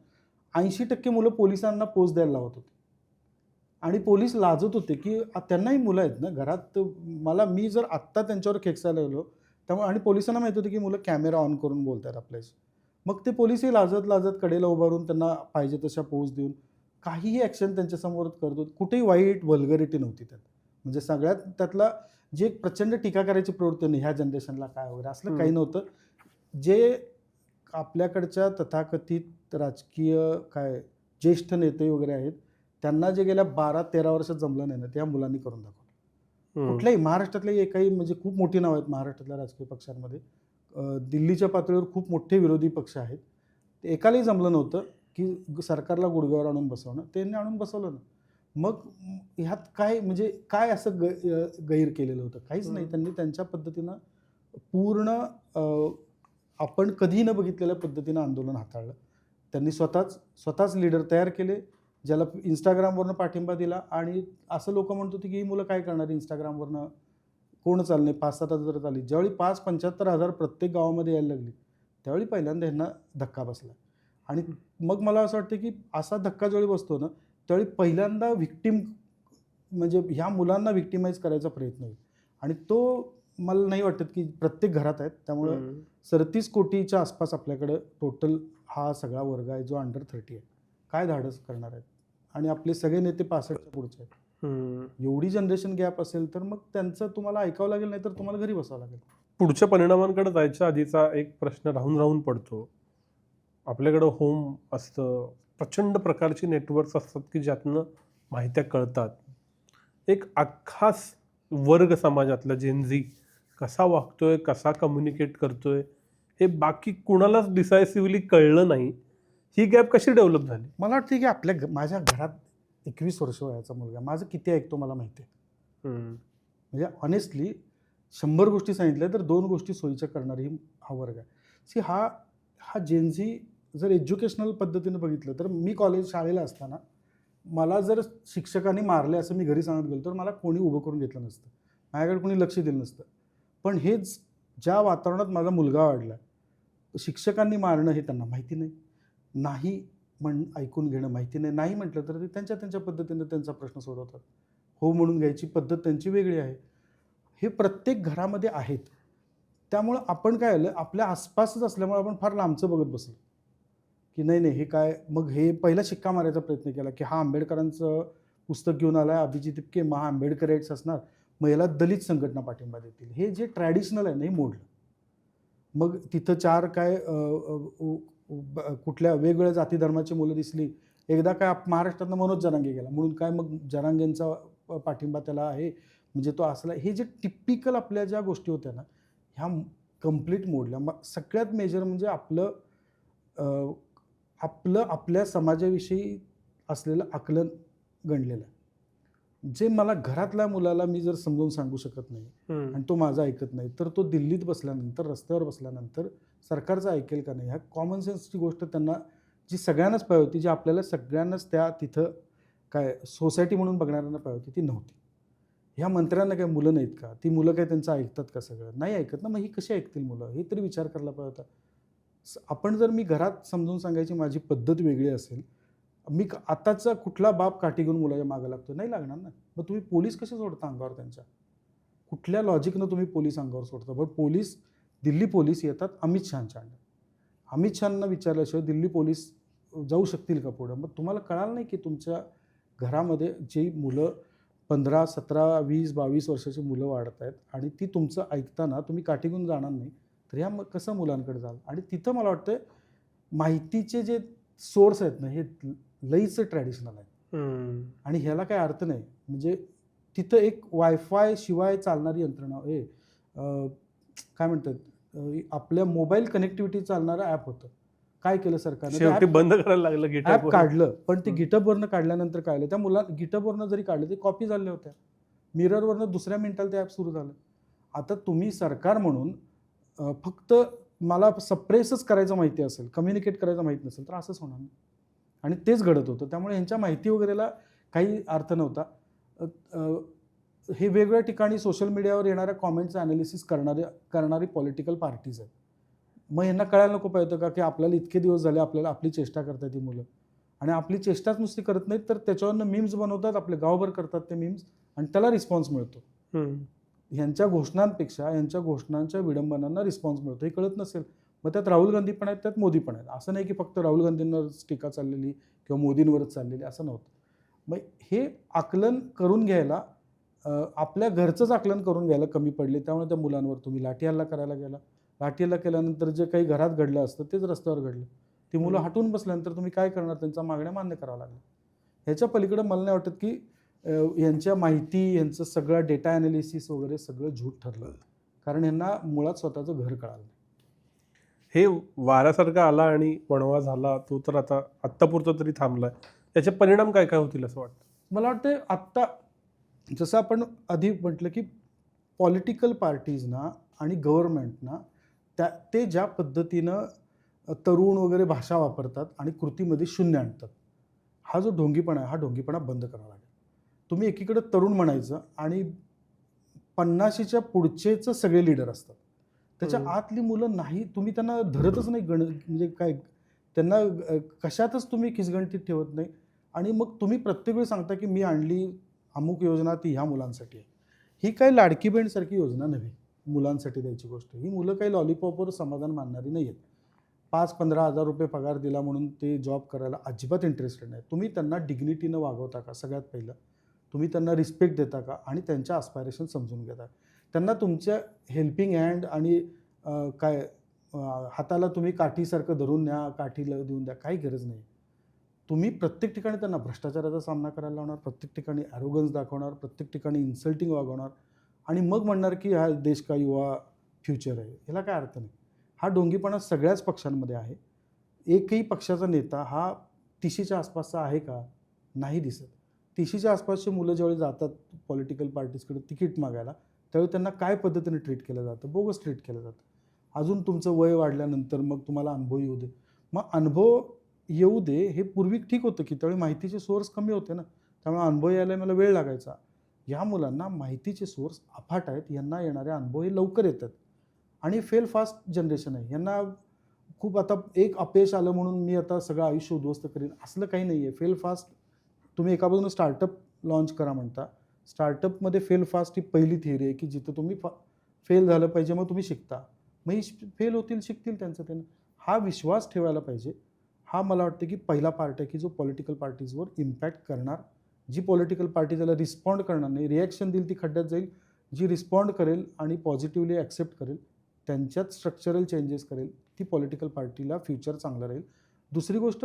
80% मुलं पोलिसांना पोच द्यायला लावत होते आणि पोलीस लाजत होते की त्यांनाही मुलं आहेत ना घरात. मी जर आत्ता त्यांच्यावर खेकसायला गेलो त्यामुळे, आणि पोलिसांना माहित होतं की मुलं कॅमेरा ऑन करून बोलत आहेत आपल्याशी, मग ते पोलिसही लाजत कडेला उभारून त्यांना पाहिजे तशा पोच देऊन काहीही ॲक्शन त्यांच्यासमोर करत होते. कुठेही वाईट व्हल्गरिटी नव्हती त्यात. म्हणजे सगळ्यात त्यातला जे प्रचंड टीका करायची प्रवृत्ती नाही ह्या जनरेशनला काय वगैरे असलं काही नव्हतं. जे आपल्याकडच्या तथाकथित राजकीय ज्येष्ठ नेते वगैरे आहेत, त्यांना जे गेल्या 12-13 वर्षात जमलं नाही ना, त्या मुलांनी करून दाखवलं. कुठल्याही महाराष्ट्रातले एकही म्हणजे खूप मोठी नाव आहेत महाराष्ट्रातल्या राजकीय पक्षांमध्ये, दिल्लीच्या पातळीवर खूप मोठे विरोधी पक्ष आहेत. ते एकालाही जमलं नव्हतं की सरकारला गुडघ्यावर आणून बसवणं, त्यांनी आणून बसवलं ना. मग ह्यात काय असं गैर केलेलं होतं? काहीच नाही. त्यांनी त्यांच्या पद्धतीनं पूर्ण आपण कधीही न बघितलेल्या पद्धतीनं आंदोलन हाताळलं. त्यांनी स्वतःच लीडर तयार केले, ज्याला इंस्टाग्रामवरनं पाठिंबा दिला. आणि असं लोक म्हणत होते की ही मुलं काय करणार इंस्टाग्रामवरनं, कोण चालणे 5-7 हजार चालली. ज्यावेळी 5-75 हजार प्रत्येक गावामध्ये यायला लागली, त्यावेळी पहिल्यांदा ह्यांना धक्का बसला. आणि मग मला असं वाटतं की असा धक्का ज्यावेळी बसतो ना, त्यावेळी पहिल्यांदा व्हिक्टीम म्हणजे ह्या मुलांना व्हिक्टिमाइज करायचा प्रयत्न होईल. आणि तो मला नाही वाटत की प्रत्येक घरात आहेत. त्यामुळं 37 कोटीच्या आसपास आपल्याकडं टोटल हा सगळा वर्ग आहे जो अंडर 30 आहे. काय धाडस करणार आहेत? आणि आपले सगळे नेते 65च्या पुढचे आहेत. एवढी जनरेशन गॅप असेल तर मग त्यांचं तुम्हाला ऐकावं लागेल, नाही तर तुम्हाला घरी बसावं लागेल. पुढच्या परिणामांकडे जायच्या आधीचा एक प्रश्न राहून पडतो. आपल्याकडं होम असतं, प्रचंड प्रकारची नेटवर्क्स असतात की ज्यातनं माहित्या कळतात. एक अख्खाच वर्ग समाजातला जेनझी कसा वागतोय, कसा कम्युनिकेट करतोय, हे बाकी कुणालाच डिसायसिव्हली कळलं नाही. ही गॅप कशी डेव्हलप झाली? मला वाटतं की माझ्या घरात 21 वर्ष वयाचा मुलगा माझं किती ऐकतो मला माहिती आहे. म्हणजे ऑनेस्टली 100 गोष्टी सांगितल्या तर 2 गोष्टी सोयीच्या करणारी हा वर्ग आहे. हा जेनझी जर एज्युकेशनल पद्धतीनं बघितलं तर मी शाळेला असताना मला जर शिक्षकांनी मारले असं मी घरी सांगत गेलो तर मला कोणी उभं करून घेतलं नसतं, माझ्याकडे कोणी लक्ष दिलं नसतं. पण हेच ज्या वातावरणात माझा मुलगा वाढला, शिक्षकांनी मारणं हे त्यांना माहिती नाही ऐकून घेणं माहिती नाही म्हटलं तर ते त्यांच्या पद्धतीनं त्यांचा प्रश्न सोडवतात. हो म्हणून घ्यायची पद्धत त्यांची वेगळी आहे. हे प्रत्येक घरामध्ये आहेत. त्यामुळं आपण काय आलं, आपल्या आसपासच असल्यामुळे आपण फार लांबचं बघत बसलो की नाही हे काय. मग हे पहिला शिक्का मारायचा प्रयत्न केला की हा आंबेडकरांचं पुस्तक घेऊन आला आहे, अभिजित इतके आंबेडकराइट्स असणार, मग याला दलित संघटना पाठिंबा देतील. हे जे ट्रॅडिशनल आहे ना हे मोडलं. मग तिथं 4 कुठल्या वेगवेगळ्या जाती धर्माची मुलं दिसली. एकदा काय महाराष्ट्रातनं मनोज जरांगे गेला म्हणून काय मग जरांगेंचा पाठिंबा त्याला आहे, म्हणजे तो असला. हे जे टिपिकल आपल्या ज्या गोष्टी होत्या ना ह्या कम्प्लीट मोडल्या. मग सगळ्यात मेजर म्हणजे आपल्या समाजाविषयी असलेलं आकलन गणलेलं आहे. जे मला घरातल्या मुलाला मी जर समजावून सांगू शकत नाही आणि तो माझा ऐकत नाही, तर तो दिल्लीत बसल्यानंतर, रस्त्यावर बसल्यानंतर सरकारचं ऐकेल का नाही? ह्या कॉमन सेन्सची गोष्ट त्यांना जी सगळ्यांनाच पाहिजे होती, जी आपल्याला सगळ्यांनाच त्या तिथं सोसायटी म्हणून बघणाऱ्यांना पाहिजे होती, ती नव्हती. ह्या मंत्र्यांना काय मुलं नाहीत का? ती मुलं काय त्यांचं ऐकतात का? सगळं नाही ऐकत ना. मग ही कशी ऐकतील मुलं? हे तरी विचार करायला पाहिजे होता. आपण जर मी घरात समजून सांगायची माझी पद्धत वेगळी असेल, मी आताचा कुठला बाप काठी घेऊन मुलाच्या मागं लागतो? नाही लागणार ना. मग तुम्ही पोलीस कसे सोडता अंगावर त्यांच्या? कुठल्या लॉजिकनं तुम्ही पोलीस अंगावर सोडता? बरं, दिल्ली पोलीस येतात अमित शहांच्या अंडर. अमित शहांना विचारल्याशिवाय दिल्ली पोलीस जाऊ शकतील का पुढं? मग तुम्हाला कळालं नाही की तुमच्या घरामध्ये जी मुलं 15, 17, 20, 22 वर्षाची मुलं वाढत आहेत आणि ती तुमचं ऐकताना तुम्ही काठी घेऊन जाणार नाही, तर ह्या कसं मुलांकडे जाल? आणि तिथं मला वाटतं माहितीचे जे सोर्स आहेत ना हे लईच ट्रॅडिशनल आहे आणि ह्याला काही अर्थ नाही. म्हणजे तिथं एक वायफाय शिवाय चालणारी यंत्रणा काय म्हणतात आपल्या मोबाईल कनेक्टिव्हिटी चालणारं ॲप होतं. काय केलं सरकारनं? शेवटी बंद करायला लागलं ॲप GitHub काढलं, पण ते हं. GitHubवरनं काढल्यानंतर काय आलं, त्या मुलांना GitHubवरनं जरी काढले ते कॉपी झाल्या होत्या. मिररवरनं दुसऱ्या मिनिटाला ते ॲप सुरू झालं. आता तुम्ही सरकार म्हणून फक्त मला सप्रेसच करायचं माहिती असेल, कम्युनिकेट करायचं माहीत नसेल तर असंच होणार नाही आणि तेच घडत होतं. त्यामुळे ह्यांच्या माहिती वगैरेला काही अर्थ नव्हता. हे वेगवेगळ्या ठिकाणी सोशल मीडियावर येणाऱ्या कॉमेंटचं ॲनालिसिस करणारी पॉलिटिकल पार्टीज आहेत. मग यांना कळायला नको पाहिजे का की आपल्याला इतके दिवस झाले आपल्याला आपली चेष्टा करतात ती मुलं आणि आपली चेष्टाच नुसती करत नाहीत तर त्याच्यावरनं मीम्स बनवतात, आपले गावभर करतात ते मीम्स आणि त्याला रिस्पॉन्स मिळतो. ह्यांच्या घोषणांपेक्षा यांच्या घोषणांच्या विडंबनांना रिस्पॉन्स मिळतो हे कळत नसेल. मग त्यात राहुल गांधी पण आहेत, त्यात मोदी पण आहेत. असं नाही की फक्त राहुल गांधींवरच टीका चाललेली किंवा मोदींवरच चाललेली, असं नव्हतं. मग हे आकलन करून घ्यायला आपल्या घरचंच आकलन करून घ्यायला कमी पडले. त्यामुळे त्या मुलांवर तुम्ही लाठी हल्ला करायला गेला. लाठी हल्ला केल्यानंतर जे काही घरात घडलं असतं तेच रस्त्यावर घडलं. ती मुलं हटून बसल्यानंतर तुम्ही काय करणार? त्यांच्या मागण्या मान्य कराव्या लागल्या. ह्याच्या पलीकडे मला नाही वाटत की यांच्या माहिती यांचं सगळं डेटा ॲनालिसिस वगैरे सगळं झूट ठरलं, कारण यांना मुळात स्वतःचं घर कळालं. हे वाऱ्यासारखा आला आणि वणवा झाला तो तर आता आत्तापुरतं तरी थांबलाय. त्याचे परिणाम काय काय होतील असं वाटतं? मला वाटतं आत्ता जसं आपण आधी म्हटलं की पॉलिटिकल पार्टीजना आणि गव्हर्नमेंटना ते ज्या पद्धतीनं तरुण वगैरे भाषा वापरतात आणि कृतीमध्ये शून्य आणतात, हा जो ढोंगीपणा आहे हा ढोंगीपणा बंद करावा लागेल. तुम्ही एकीकडे तरुण म्हणायचं आणि 50च्या पुढचेच सगळे लीडर असतात, त्याच्या आतली मुलं नाही, तुम्ही त्यांना धरतच नाही, म्हणजे काय त्यांना कशातच तुम्ही खिसगणतीत ठेवत नाही आणि मग तुम्ही प्रत्येक वेळी सांगता की मी आणली अमुक योजना ती ह्या मुलांसाठी आहे. ही काही लाडकी बहीणसारखी योजना नव्हे मुलांसाठी द्यायची गोष्ट. ही मुलं काही लॉलीपॉपवर समाधान मानणारी नाही आहेत. 5-15 हजार रुपये पगार दिला म्हणून ते जॉब करायला अजिबात इंटरेस्टेड नाही. तुम्ही त्यांना डिग्निटीनं वागवता का? सगळ्यात पहिलं तुम्ही त्यांना रिस्पेक्ट देता का? आणि त्यांच्या ॲस्पायरेशन समजून घेता. त्यांना तुमच्या हेल्पिंग हँड आणि हाताला तुम्ही काठीसारखं धरून न्या, काठीला देऊन द्या, काही गरज नाही. तुम्ही प्रत्येक ठिकाणी त्यांना भ्रष्टाचाराचा सामना करायला लावणार, प्रत्येक ठिकाणी ॲरोगन्स दाखवणार, प्रत्येक ठिकाणी इन्सल्टिंग वागवणार आणि मग म्हणणार की हा देश का युवा फ्युचर आहे. ह्याला काय अर्थ नाही. हा ढोंगीपणा सगळ्याच पक्षांमध्ये आहे. एकही पक्षाचा नेता हा 30च्या आसपासचा आहे का? नाही दिसत. 30च्या आसपासची मुलं ज्यावेळी जातात पॉलिटिकल पार्टीजकडे तिकीट मागायला, त्यावेळी त्यांना काय पद्धतीने ट्रीट केलं जातं? बोगस ट्रीट केलं जातं. अजून तुमचं वय वाढल्यानंतर मग तुम्हाला अनुभव येऊ दे. मग अनुभव येऊ दे हे पूर्वी ठीक होतं की त्यावेळी माहितीचे सोर्स कमी होते ना, त्यामुळे अनुभव यायला मला वेळ लागायचा. ह्या मुलांना माहितीचे सोर्स अफाट आहेत, यांना येणारे अनुभव हे लवकर येतात आणि फेल फास्ट जनरेशन आहे. यांना खूप आता एक अपयश आलं म्हणून मी आता सगळं आयुष्य उद्ध्वस्त करीन असलं काही नाही आहे. फेल फास्ट तुम्ही एका बाजूनं स्टार्टअप लॉन्च करा म्हणता. स्टार्टअपमध्ये फेल फास्ट ही पहिली थिअरी आहे की जिथं तुम्ही फेल झालं पाहिजे मग तुम्ही शिकता. मग ही फेल होतील, शिकतील त्यांचं त्यानं. हा विश्वास ठेवायला पाहिजे. हा मला वाटतं की पहिला पार्ट आहे की जो पॉलिटिकल पार्टीजवर इम्पॅक्ट करणार. जी पॉलिटिकल पार्टी त्याला रिस्पॉन्ड करणार नाही, रिॲक्शन देईल ती खड्ड्यात जाईल. जी रिस्पॉन्ड करेल आणि पॉझिटिव्हली ॲक्सेप्ट करेल, त्यांच्यात स्ट्रक्चरल चेंजेस करेल, ती पॉलिटिकल पार्टीला फ्युचर चांगलं राहील. दुसरी गोष्ट,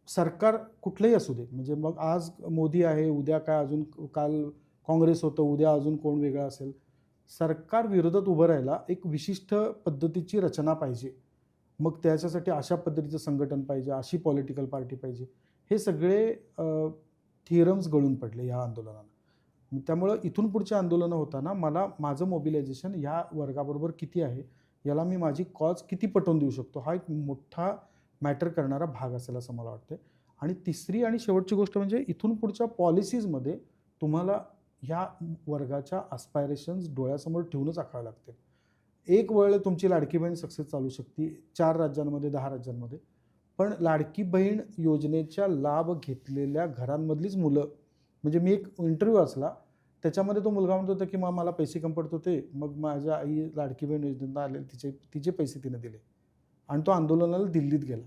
सरकार कुठलंही असू दे, म्हणजे मग आज मोदी आहे, उद्या काय अजून काल काँग्रेस होतं, उद्या अजून कोण वेगळं असेल. सरकार विरोधात उभं राहायला एक विशिष्ट पद्धतीची रचना पाहिजे. मग त्याच्यासाठी अशा पद्धतीचं संघटन पाहिजे, अशी पॉलिटिकल पार्टी पाहिजे. हे सगळे थिअरम्स गळून पडले ह्या आंदोलनानं. त्यामुळं इथून पुढची आंदोलनं होताना मला माझं मोबिलायझेशन ह्या वर्गाबरोबर किती आहे, याला मी माझी कॉज किती पटवून देऊ शकतो, हा एक मोठा मॅटर करणारा भाग असेल असं मला वाटतं. आणि तिसरी आणि शेवटची गोष्ट म्हणजे इथून पुढच्या पॉलिसीजमध्ये तुम्हाला ह्या वर्गाच्या ॲस्पायरेशन्स डोळ्यासमोर ठेवूनच आखावे लागतील. एक वेळ तुमची लाडकी बहीण सक्सेस चालू शकते 4 राज्यांमध्ये, 10 राज्यांमध्ये, पण लाडकी बहीण योजनेचा लाभ घेतलेल्या घरांमधलीच मुलं, म्हणजे मी एक इंटरव्ह्यू वाचला त्याच्यामध्ये तो मुलगा म्हणत होता की मग मला पैसे कमी पडत होते, मग माझ्या आई लाडकी बहीण योजनेत आले, तिचे पैसे तिने दिले आणि तो आंदोलनाला दिल्लीत गेला.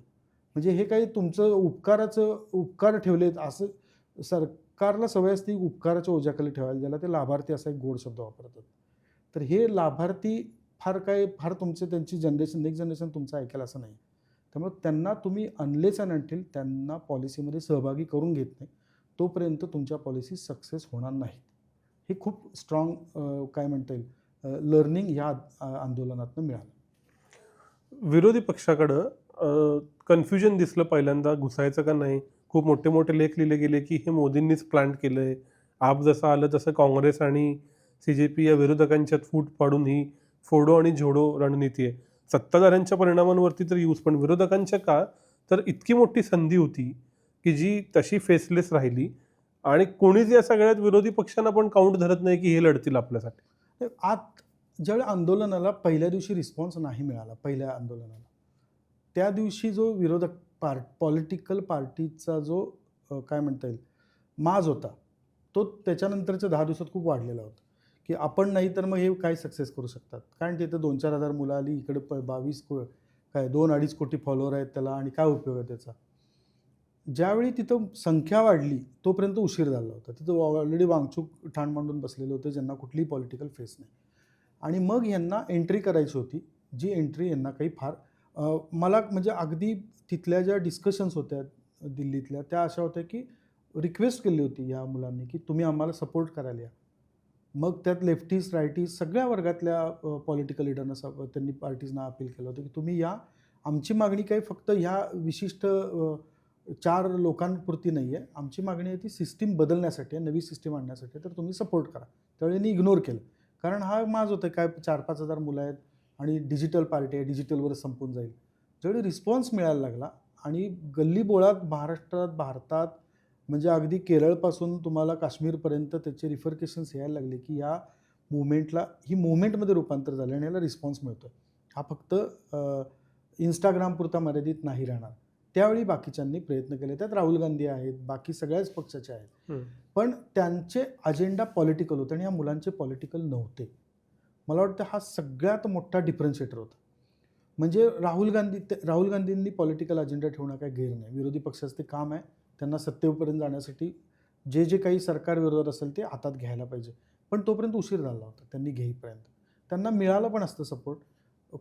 म्हणजे हे काही तुमचं उपकार ठेवलेत असं सरकारला सवय असते उपकाराच्या ओझ्याखाली ठेवायला, ज्याला ते लाभार्थी असा एक गोड शब्द वापरतात. तर हे लाभार्थी फार तुमचे त्यांची जनरेशन नेक्स्ट जनरेशन तुमचं ऐकेल असं नाही. त्यामुळे त्यांना तुम्ही अनलेस अँड अंटिल त्यांना पॉलिसीमध्ये सहभागी करून घेत नाही तोपर्यंत तुमच्या पॉलिसी सक्सेस होणार नाहीत. हे खूप स्ट्रॉंग काय म्हणता येईल लर्निंग ह्या आंदोलनातून मिळालं. विरोधी पक्षाकडं कन्फ्युजन दिसलं पहिल्यांदा घुसायचं का नाही. खूप मोठे मोठे लेख लिहिले गेले की हे मोदींनीच प्लांट केलं आहे. आप जसं आलं तसं काँग्रेस आणि CJP या विरोधकांच्यात फूट पाडून ही फोडो आणि झोडो रणनीती आहे. सत्ताधाऱ्यांच्या परिणामांवरती तर यूज, पण विरोधकांच्या का, तर इतकी मोठी संधी होती की जी तशी फेसलेस राहिली आणि कोणीच या सगळ्यात विरोधी पक्षांना पण काउंट धरत नाही की हे लढतील आपल्यासाठी. तर ज्यावेळी आंदोलनाला पहिल्या दिवशी रिस्पॉन्स नाही मिळाला, पहिल्या आंदोलनाला त्या दिवशी जो विरोधक पॉलिटिकल पार्टीचा जो काय म्हणता येईल माज होता तो त्याच्यानंतरच्या 10 दिवसात खूप वाढलेला होता की आपण नाही तर मग हे काय सक्सेस करू शकतात. कारण तिथं 2-4 हजार मुलं आली, इकडे 22 काय 2-2.5 कोटी फॉलोअर आहेत त्याला, आणि काय उपयोग आहे त्याचा. ज्यावेळी तिथं संख्या वाढली तोपर्यंत उशीर झाला होता. तिथं ऑलरेडी वांगचूक ठाण मांडून बसलेले होते ज्यांना कुठलीही पॉलिटिकल फेस नाही, आणि मग यांना एंट्री करायची होती, जी एंट्री यांना काही फार मला म्हणजे अगदी तिथल्या ज्या डिस्कशन्स होत्या दिल्लीतल्या त्या अशा होत्या की रिक्वेस्ट केली होती या मुलांनी की तुम्ही आम्हाला सपोर्ट करायला या. मग त्यात लेफ्टिस्ट रायटिस्ट सगळ्या वर्गातल्या पॉलिटिकल लिडरना त्यांनी पार्टीजना अपील केलं होतं की तुम्ही या, आमची मागणी काही फक्त ह्या विशिष्ट 4 लोकांपुरती नाही आहे, आमची मागणी आहे ती सिस्टीम बदलण्यासाठी आहे, नवी सिस्टीम आणण्यासाठी, तर तुम्ही सपोर्ट करा. त्यावेळी इग्नोर केलं, कारण हा माज होतं काय 4-5 हजार मुलं आहेत आणि डिजिटल पार्टी आहे, डिजिटलवरच संपून जाईल. ज्यावेळी रिस्पॉन्स मिळायला लागला आणि गल्लीबोळात महाराष्ट्रात, भारतात, म्हणजे अगदी केरळपासून तुम्हाला काश्मीरपर्यंत त्याचे रिफरकेशन्स यायला लागले की या मुवमेंटला, ही मुवमेंटमध्ये रूपांतर झालं आणि याला रिस्पॉन्स मिळतो आहे. हा फक्त इंस्टाग्रामपुरता मर्यादित नाही राहणार. त्यावेळी बाकीच्यांनी प्रयत्न केले, त्यात राहुल गांधी आहेत, बाकी सगळ्याच पक्षाचे आहेत, पण त्यांचे अजेंडा पॉलिटिकल होते आणि या मुलांचे पॉलिटिकल नव्हते. मला वाटतं हा सगळ्यात मोठा डिफरन्शिएटर होता. म्हणजे राहुल गांधींनी पॉलिटिकल अजेंडा ठेवणं काही गैर नाही. विरोधी पक्षाचं ते काम आहे, त्यांना सत्तेपर्यंत जाण्यासाठी जे काही सरकार विरोधात असेल ते हातात घ्यायला पाहिजे, पण तोपर्यंत उशीर झाला होता त्यांनी घेईपर्यंत. त्यांना मिळालं पण असतं सपोर्ट,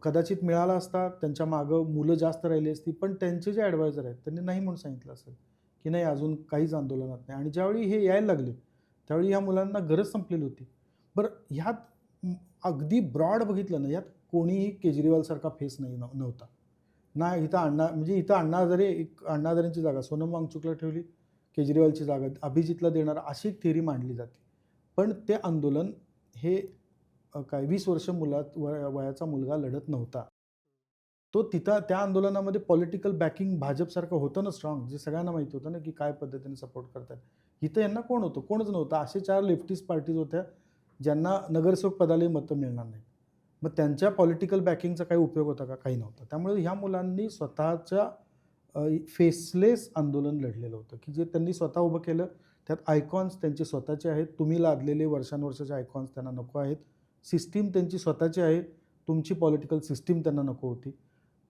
कदाचित मिळाला असता, त्यांच्या मागं मुलं जास्त राहिली असती, पण त्यांचे जे ॲडवायझर आहेत त्यांनी नाही म्हणून सांगितलं असेल की नाही अजून काहीच आंदोलनात नाही. आणि ज्यावेळी हे यायला लागले त्यावेळी ह्या मुलांना गरज संपलेली होती. बरं, ह्यात अगदी ब्रॉड बघितलं ना, यात कोणीही केजरीवालसारखा फेस नव्हता ना. इथं अण्णा हजारेंची जागा सोनम वांगचुकला ठेवली, केजरीवालची जागा अभिजितला देणार, अशी एक थिअरी मांडली जाते. पण ते आंदोलन हे काय 20 वर्ष वयाचा मुलगा लढत नव्हता. तो त्या आंदोलनामध्ये पॉलिटिकल बॅकिंग भाजपसारखं होतं ना स्ट्रॉंग, जे सगळ्यांना माहिती होतं ना की काय पद्धतीने सपोर्ट करतात. इथं यांना कोण होतं? कोणच नव्हतं. असे 4 लेफ्टिस्ट पार्टीज होत्या ज्यांना नगरसेवक पदालाही मतं मिळणार नाही. मग त्यांच्या पॉलिटिकल बॅकिंगचा काही उपयोग होता का? काही नव्हता. त्यामुळे ह्या मुलांनी स्वतःच्या फेसलेस आंदोलन लढलेलं होतं की जे त्यांनी स्वतः उभं केलं. त्यात आयकॉन्स त्यांचे स्वतःचे आहेत, तुम्ही लादलेले वर्षानुवर्षाचे आयकॉन्स त्यांना नको आहेत. सिस्टीम त्यांची स्वतःची आहे, तुमची पॉलिटिकल सिस्टीम त्यांना नको होती.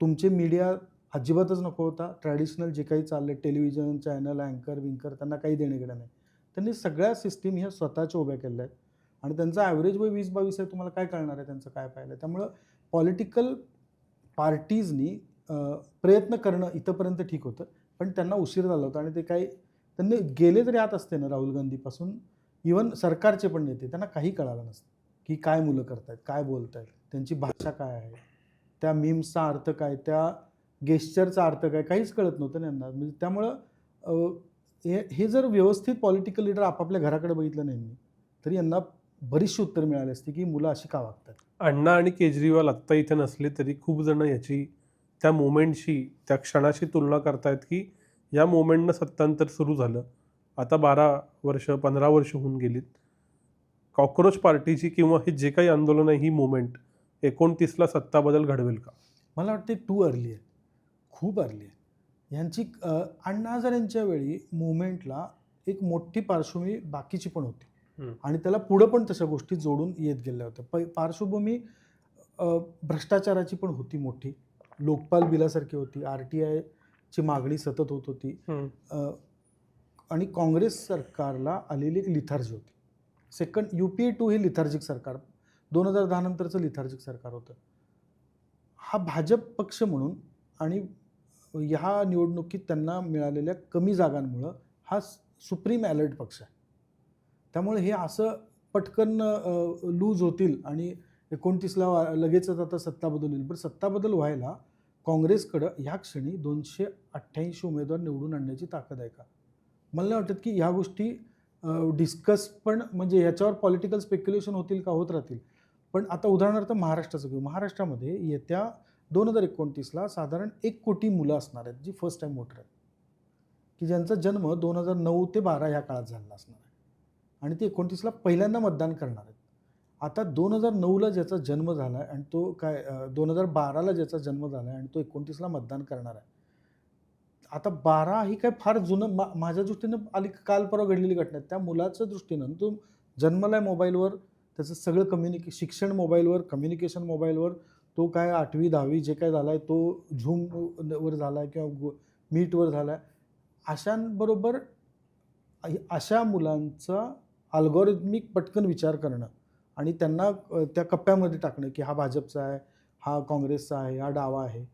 तुमचे मीडिया अजिबातच नको होता. ट्रॅडिशनल जे काही चाललं टेलिव्हिजन चॅनल, अँकर त्यांना काही देणेघेणं नाही. त्यांनी सगळ्या सिस्टीम ह्या स्वतःच्या उभ्या केल्या आहेत आणि त्यांचा ॲव्हरेज वय 20-22 आहे. तुम्हाला काय कळणार आहे त्यांचं काय पाहिलं. त्यामुळं पॉलिटिकल पार्टीजनी प्रयत्न करणं इथंपर्यंत ठीक होतं, पण त्यांना उशीर झाला होता. आणि ते काही त्यांनी गेले तरी आत असते ना, राहुल गांधीपासून इवन सरकारचे पण नेते, त्यांना काही कळालं नसतं की काय मुलं करतायत, काय बोलतायत, त्यांची भाषा काय आहे, त्या मीम्सचा अर्थ काय, त्या गेस्चरचा अर्थ काय, काहीच कळत नव्हतं त्यांना. म्हणजे त्यामुळं हे जर व्यवस्थित पॉलिटिकल लीडर आपापल्या घराकडे बघितलं नाही तरी यांना बरीचशी उत्तर मिळाली असती की मुलं अशी का वागतात. अण्णा आणि केजरीवाल आत्ता इथे नसले तरी खूप जण याची त्या मोमेंटशी, त्या क्षणाशी तुलना करतायत की या मोमेंटनं सत्तांतर सुरू झालं. आता 12 वर्ष 15 वर्ष होऊन गेलीत. कॉकरोच पार्टीची किंवा हे जे काही आंदोलन आहे, ही मोमेंट 29ला सत्ता बदल घडवेल का? मला वाटते टू अर्ली आहे, खूप अर्ली आहे. यांची अण्णा हजारेंच्या वेळी मुवमेंटला एक मोठी पार्श्वभूमी बाकीची पण होती आणि त्याला पुढं पण तशा गोष्टी जोडून येत गेल्या होत्या. पार्श्वभूमी भ्रष्टाचाराची पण होती मोठी, लोकपाल बिलासारखी होती, RTIची मागणी सतत होत होती आणि काँग्रेस सरकारला आलेली एक लिथार्जी होती. सेकंड UPA 2 हे लिथार्जिक सरकार, 2010 नंतरचं लिथार्जिक सरकार होतं. हा भाजप पक्ष म्हणून आणि ह्या निवडणुकीत त्यांना मिळालेल्या कमी जागांमुळं हा सुप्रीम ॲलर्ट पक्ष आहे. त्यामुळे हे असं पटकन लूज होतील आणि 29ला लगेचच आता सत्ता बदल होईल. पण सत्ता बदल व्हायला काँग्रेसकडं ह्या क्षणी 288 उमेदवार निवडून आणण्याची ताकद आहे का? मला नाही वाटत की ह्या गोष्टी डिस्कस पण म्हणजे ह्याच्यावर पॉलिटिकल स्पेक्युलेशन होतील का? होत राहतील. पण आता उदाहरणार्थ महाराष्ट्राचं घेऊ. महाराष्ट्रामध्ये येत्या 2029ला साधारण 1 कोटी मुलं असणार आहेत, जी फर्स्ट टाईम वोटर आहेत, की ज्यांचा जन्म 2009 ते 12 ह्या काळात झालेला असणार आहे आणि ते 29ला पहिल्यांदा मतदान करणार आहेत. आता 2009ला ज्याचा जन्म झाला आहे आणि तो 2012ला ज्याचा जन्म झाला आहे आणि तो 29ला मतदान करणार आहे. आता 12 ही काय फार जुनं माझ्या दृष्टीनं काल परवा घडलेली घटना आहे. त्या मुलाच्या दृष्टीनं तो जन्मलाय मोबाईलवर, त्याचं सगळं शिक्षण मोबाईलवर, कम्युनिकेशन मोबाईलवर, तो काय 8वी 10वी जे काय झाला आहे तो झूमवर झाला आहे किंवा मीटवर झाला आहे. अशांबरोबर अशा मुलांचा अल्गोरिथमिक पटकन विचार करणं आणि त्यांना त्या कप्प्यामध्ये टाकणं की हा भाजपचा आहे, हा काँग्रेसचा आहे, हा डावा आहे,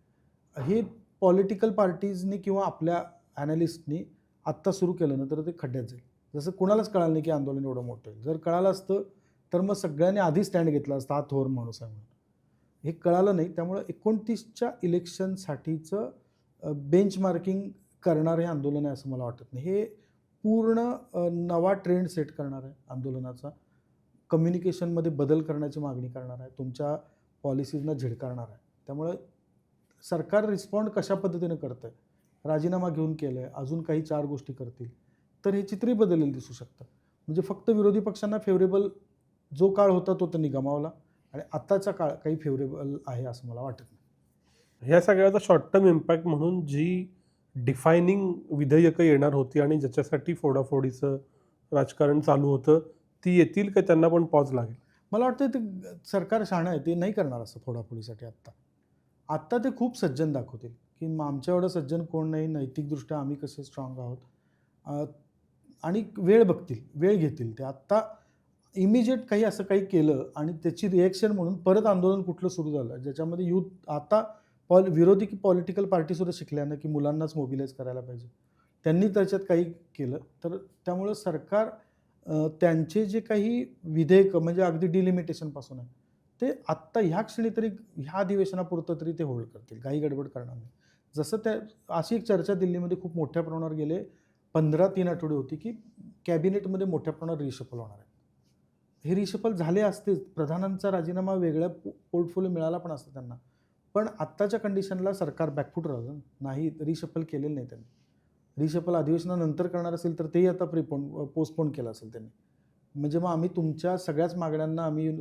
हे पॉलिटिकल पार्टीजनी किंवा आपल्या ॲनालिस्टनी आत्ता सुरू केलं ना तर ते खड्ड्यात जाईल. जसं कुणालाच कळालं नाही की आंदोलन एवढं मोठं आहे. जर कळालं असतं तर मग सगळ्यांनी आधी स्टँड घेतला असता, हा थोर माणूस आहे म्हणून. हे कळालं नाही. त्यामुळं 29च्या इलेक्शनसाठीचं बेंचमार्किंग करणारं हे आंदोलन आहे असं मला वाटत नाही. हे पूर्ण नवा ट्रेंड सेट करणार आहे आंदोलनाचा. कम्युनिकेशनमध्ये बदल करण्याची मागणी करणार आहे, तुमच्या पॉलिसीजना झिडकारणार आहे. त्यामुळं सरकार रिस्पॉन्ड कशा पद्धतीनं करतं आहे, राजीनामा घेऊन केलं आहे, अजून काही 4 गोष्टी करतील, तर हे चित्रही बदललेलं दिसू शकतं. म्हणजे फक्त विरोधी पक्षांना फेवरेबल जो काळ होता तो त्यांनी गमावला आणि आत्ताचा काळ काही फेवरेबल आहे असं मला वाटत नाही. ह्या सगळ्याचा शॉर्ट टर्म इम्पॅक्ट म्हणून जी डिफायनिंग विधेयकं येणार होती आणि ज्याच्यासाठी फोडाफोडीचं राजकारण चालू होतं, ती येतील का त्यांना पण पॉज लागेल? मला वाटतं ते सरकार शहाणं आहे, ते नाही करणार असं फोडाफोडीसाठी आत्ता ते खूप सज्जन दाखवतील की आमच्या एवढं सज्जन कोण नाही, नैतिकदृष्ट्या आम्ही कसे स्ट्रॉंग आहोत आणि वेळ बघतील, वेळ घेतील. ते आत्ता इमिजिएट काही असं काही केलं आणि त्याची रिॲक्शन म्हणून परत आंदोलन कुठलं सुरू झालं ज्याच्यामध्ये यूथ आता विरोधी पॉलिटिकल पार्टीसुद्धा शिकल्यानं की मुलांनाच मोबिलाईज करायला पाहिजे, त्यांनी त्याच्यात काही केलं. तर त्यामुळं सरकार त्यांचे जे काही विधेयकं म्हणजे अगदी डिलिमिटेशनपासून आहे ते आत्ता ह्या क्षणी तरी ह्या अधिवेशनापुरतं तरी ते होल्ड करतील, काही गडबड करणार नाही. जसं त्या अशी एक चर्चा दिल्लीमध्ये खूप मोठ्या प्रमाणावर गेले 15-3 आठवडे होती की कॅबिनेटमध्ये मोठ्या प्रमाणावर रिशफल होणार आहे. हे रिशफल झाले असतेच, प्रधानांचा राजीनामा वेगळ्या पोर्टफोलिओ मिळाला पण असतं त्यांना, पण आत्ताच्या कंडिशनला सरकार बॅकफूट राहिलं नाही, रिशफल केलेलं नाही त्यांनी. रिशफल अधिवेशनानंतर करणार असेल तर तेही आता पोस्टपोन केलं असेल त्यांनी. म्हणजे मग आम्ही तुमच्या सगळ्याच मागण्यांना आम्ही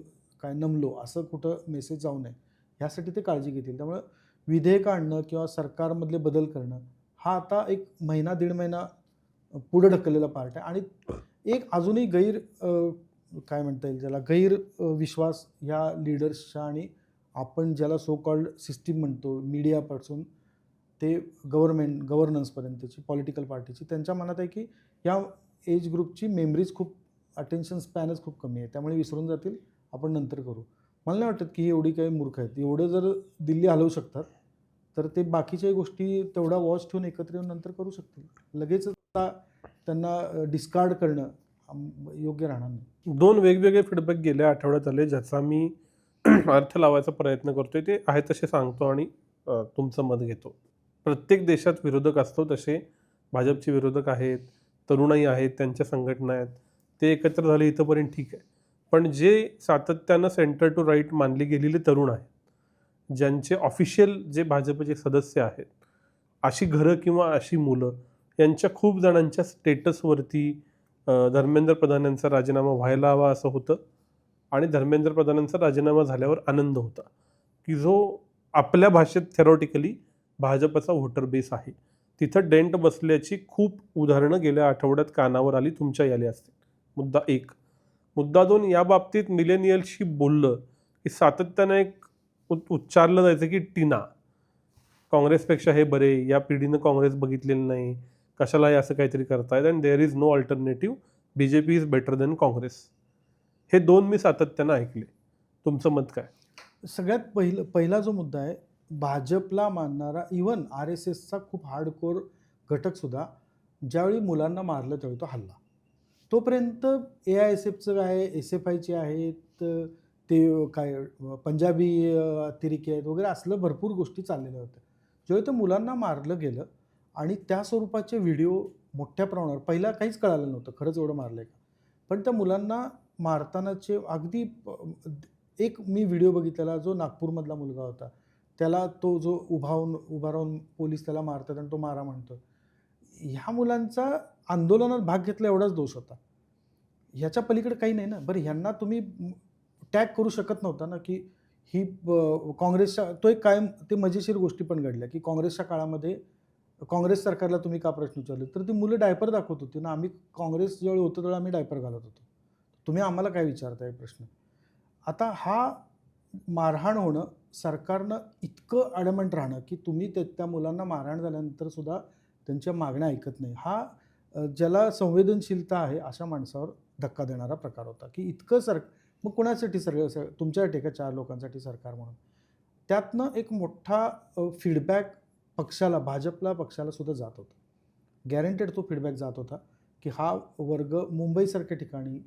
काय नमलो असं कुठं मेसेज जाऊ नये ह्यासाठी ते काळजी घेतील. त्यामुळं विधेयक आणणं किंवा सरकारमधले बदल करणं हा आता 1 महिना 1.5 महिना पुढं ढकललेला पार्ट आहे. आणि एक अजूनही काय म्हणता येईल ज्याला विश्वास ह्या लीडर्सच्या आणि आपण ज्याला सो कॉल्ड सिस्टीम म्हणतो मीडियापासून ते गव्हर्नन्सपर्यंतची पॉलिटिकल पार्टीची, त्यांच्या मनात आहे की या एज ग्रुपची मेमरीज खूप अटेन्शन स्पॅनच खूप कमी आहे, त्यामुळे विसरून जातील, आपण नंतर करू. मला नाही वाटत की ही एवढी काही मूर्ख आहेत. एवढं जर दिल्ली हलवू शकतात तर ते बाकीच्याही गोष्टी तेवढा वॉच ठेवून एकत्र येऊन नंतर करू शकतील. लगेच त्यांना डिस्कार्ड करणं योग्य राहणार नाही. 2 वेगवेगळे फीडबॅक गेल्या आठवड्यात आले ज्याचा मी अर्थ लावायचा प्रयत्न करतोय. ते आहे तसे सांगतो आणि तुमचं मत घेतो. प्रत्येक देशात विरोधक असतो, तसे भाजपचे विरोधक आहेत, तरुणाई आहेत, त्यांच्या संघटना आहेत, ते एकत्र झाले इथंपर्यंत ठीक आहे. पण जे सातत्यानं सेंटर टू राईट मानली गेलेले तरुण आहेत, ज्यांचे ऑफिशियल जे भाजपचे सदस्य आहेत, अशी घरं किंवा अशी मुलं, यांच्या खूप जणांच्या स्टेटसवरती धर्मेंद्र प्रधान यांचा राजीनामा व्हायला हवा असं होतं आणि धर्मेंद्र प्रधानांचा राजीनामा झाल्यावर आनंद होता की जो आपल्या भाषेत थेरॉटिकली भाजपचा व्होटर बेस आहे, तिथं डेंट बसल्याची खूप उदाहरणं गेल्या आठवड्यात कानावर आली, तुमच्या आली असतील. मुद्दा 1. मुद्दा 2, या बाबतीत मिलेनियल्सशी बोललं की सातत्यानं एक उच्चारलं जायचं की टीना, काँग्रेसपेक्षा हे बरे, या पिढीनं काँग्रेस बघितलेलं नाही, कशाला हे असं काहीतरी करतायत, and there is no alternative, BJP is better than Congress. हे 2 मी सातत्यानं ऐकले. तुमचं मत काय? सगळ्यात पहिला जो मुद्दा आहे, भाजपला मानणारा इवन RSSचा खूप हार्डकोर घटकसुद्धा ज्यावेळी मुलांना मारलं त्यावेळी तो हल्ला. तोपर्यंत AISFचं आहे, SFIचे आहेत, ते काय पंजाबी अतिरेकी आहेत वगैरे असलं भरपूर गोष्टी चाललेल्या होत्या. ज्यावेळी त्या मुलांना मारलं गेलं आणि त्या स्वरूपाचे व्हिडिओ मोठ्या प्रमाणावर पहिला काहीच कळालं नव्हतं खरंच एवढं मारलं आहे का. पण त्या मुलांना मारतानाचे अगदी एक मी व्हिडिओ बघितलेला जो नागपूरमधला मुलगा होता. त्याला तो जो उभा राहून पोलीस त्याला मारतात आणि तो मारा म्हणतो. ह्या मुलांचा आंदोलनात भाग घेतला एवढाच दोष होता. ह्याच्या पलीकडे काही नाही ना. बरं ह्यांना तुम्ही टॅग करू शकत नव्हता ना की ही काँग्रेसच्या तो एक कायम ते मजेशीर गोष्टी पण घडल्या की काँग्रेसच्या काळामध्ये काँग्रेस सरकारला तुम्ही का प्रश्न विचारले तर ती मुलं डायपर दाखवत होती ना. आम्ही काँग्रेस ज्यावेळी होतं त्यावेळी आम्ही डायपर घालत होतो. तुम्ही आम्हाला काय विचारताय प्रश्न. आता हा मारहाण होणं सरकारनं इतकं ॲडमंट राहणं की तुम्ही त्या मुलांना मारहाण झाल्यानंतर सुद्धा त्यांच्या मागण्या ऐकत नाही. हा ज्याला संवेदनशीलता आहे अशा माणसावर धक्का देणारा प्रकार होता की इतकं मग कोणासाठी तुमच्यासाठी का 4 लोकांसाठी सरकार म्हणून. त्यातनं एक मोठा फीडबॅक भाजपला पक्षाला सुद्धा जात होता. गॅरंटेड तो फीडबॅक जात होता की हा वर्ग मुंबईसारख्या ठिकाणी,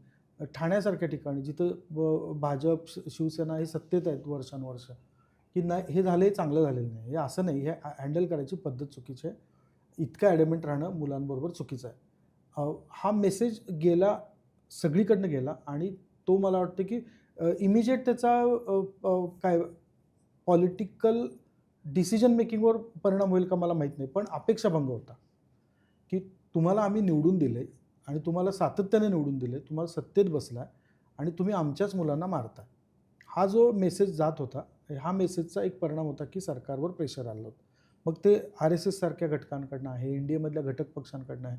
ठाण्यासारख्या ठिकाणी जिथं भाजप शिवसेना हे सत्तेत आहेत वर्षानुवर्ष की नाही हे झालं हे चांगलं झालेलं नाही. हे असं नाही, हे हँडल करायची पद्धत चुकीची आहे. इतकं ॲडमेंट राहणं मुलांबरोबर चुकीचं आहे. हा मेसेज गेला सगळीकडनं गेला आणि तो मला वाटतं की इमिजिएट त्याचा काय पॉलिटिकल डिसिजन मेकिंगवर परिणाम होईल का मला माहीत नाही. पण अपेक्षाभंग होता की तुम्हाला आम्ही निवडून दिले आणि तुम्हाला सातत्याने निवडून दिले, तुम्हाला सत्तेत बसला आणि तुम्ही आमच्याच मुलांना मारता. हा जो मेसेज जात होता हा मेसेजचा एक परिणाम होता की सरकारवर प्रेशर आलं होतं. मग ते RSS सारख्या घटकांकडनं आहे, इंडियामधल्या घटक पक्षांकडनं आहे,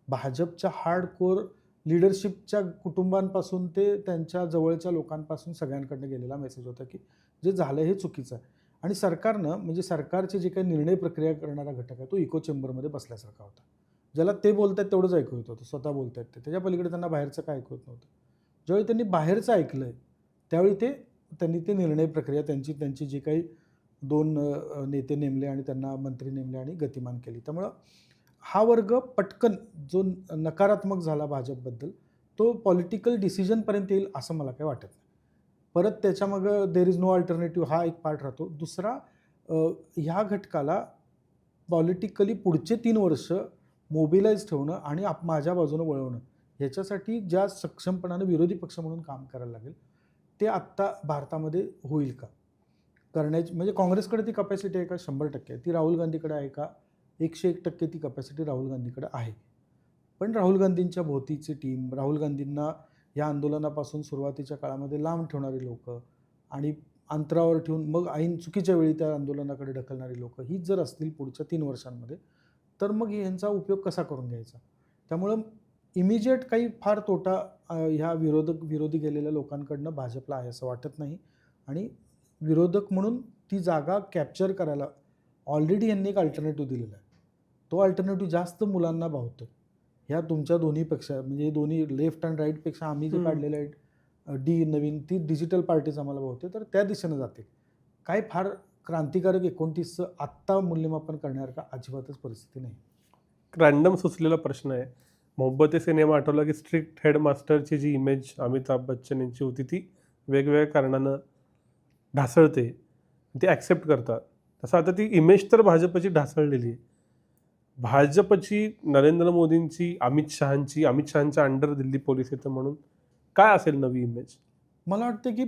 भाजपच्या हार्डकोर लीडरशिपच्या कुटुंबांपासून ते त्यांच्या जवळच्या लोकांपासून सगळ्यांकडनं गेलेला मेसेज होता की जे झालं हे चुकीचं आहे. आणि सरकारनं म्हणजे सरकारचे जे काही निर्णय प्रक्रिया करणारा घटक आहे तो इको चेंबरमध्ये बसल्यासारखा होता. ज्याला ते बोलतात तेवढंच ऐकू येत होतं, स्वतः बोलतात ते, त्याच्या पलीकडे त्यांना बाहेरचं काय ऐकू येत नव्हतं. ज्यावेळी त्यांनी बाहेरचं ऐकलं आहे त्यावेळी त्यांनी ते निर्णय प्रक्रिया त्यांची जी काही 2 नेते नेमले आणि त्यांना मंत्री नेमले आणि गतिमान केली. त्यामुळं हा वर्ग पटकन जो नकारात्मक झाला भाजपबद्दल तो पॉलिटिकल डिसिजनपर्यंत येईल असं मला काही वाटत नाही. परत त्याच्यामागं देर इज नो अल्टरनेटिव्ह हा एक पार्ट राहतो. दुसरा ह्या घटकाला पॉलिटिकली पुढचे 3 वर्ष मोबिलाइज ठेवणं आणि माझ्या बाजूनं वळवणं ह्याच्यासाठी ज्या सक्षमपणानं विरोधी पक्ष म्हणून काम करायला लागेल ते आत्ता भारतामध्ये होईल का करण्याची म्हणजे काँग्रेसकडे ती कपॅसिटी आहे का 100% ती राहुल गांधीकडे आहे का 101% ती कपॅसिटी राहुल गांधीकडे आहे. पण राहुल गांधींच्या भोवतीची टीम, राहुल गांधींना या आंदोलनापासून सुरुवातीच्या काळामध्ये लांब ठेवणारी लोक आणि अंतरावर ठेवून मग ऐन चुकीच्या वेळी त्या आंदोलनाकडे ढकलणारी लोक ही जर असतील पुढच्या 3 वर्षांमध्ये तर मग यांचा उपयोग कसा करून घ्यायचा. त्यामुळं इमिजिएट काही फार तोटा ह्या विरोधी गेलेल्या लोकांकडनं भाजपला आहे असं वाटत नाही. आणि विरोधक म्हणून ती जागा कॅप्चर करायला ऑलरेडी यांनी एक अल्टरनेटिव्ह दिलेला आहे. तो अल्टरनेटिव्ह जास्त मुलांना भावतो. ह्या तुमच्या दोन्हीपेक्षा म्हणजे दोन्ही लेफ्ट अँड राईटपेक्षा आम्ही जे काढलेलं आहे नवीन ती डिजिटल पार्टीज आम्हाला भावते तर त्या दिशेनं जाते. काय फार क्रांतिकारक 29चं आत्ता मूल्यमापन करण्यासारखा अजिबातच परिस्थिती नाही. रॅन्डम सुचलेला प्रश्न आहे. मोहब्बते सिनेमा आठवला की स्ट्रिक्ट हेडमास्टरची जी इमेज अमिताभ बच्चन यांची होती ती वेगवेगळ्या कारणानं ढासळते, ते ॲक्सेप्ट करतात. तसं आता ती इमेज तर भाजपची ढासळलेली आहे. भाजपची, नरेंद्र मोदींची, अमित शहांच्या अंडर दिल्ली पोलीस येतं म्हणून काय असेल नवी इमेज. मला वाटतं की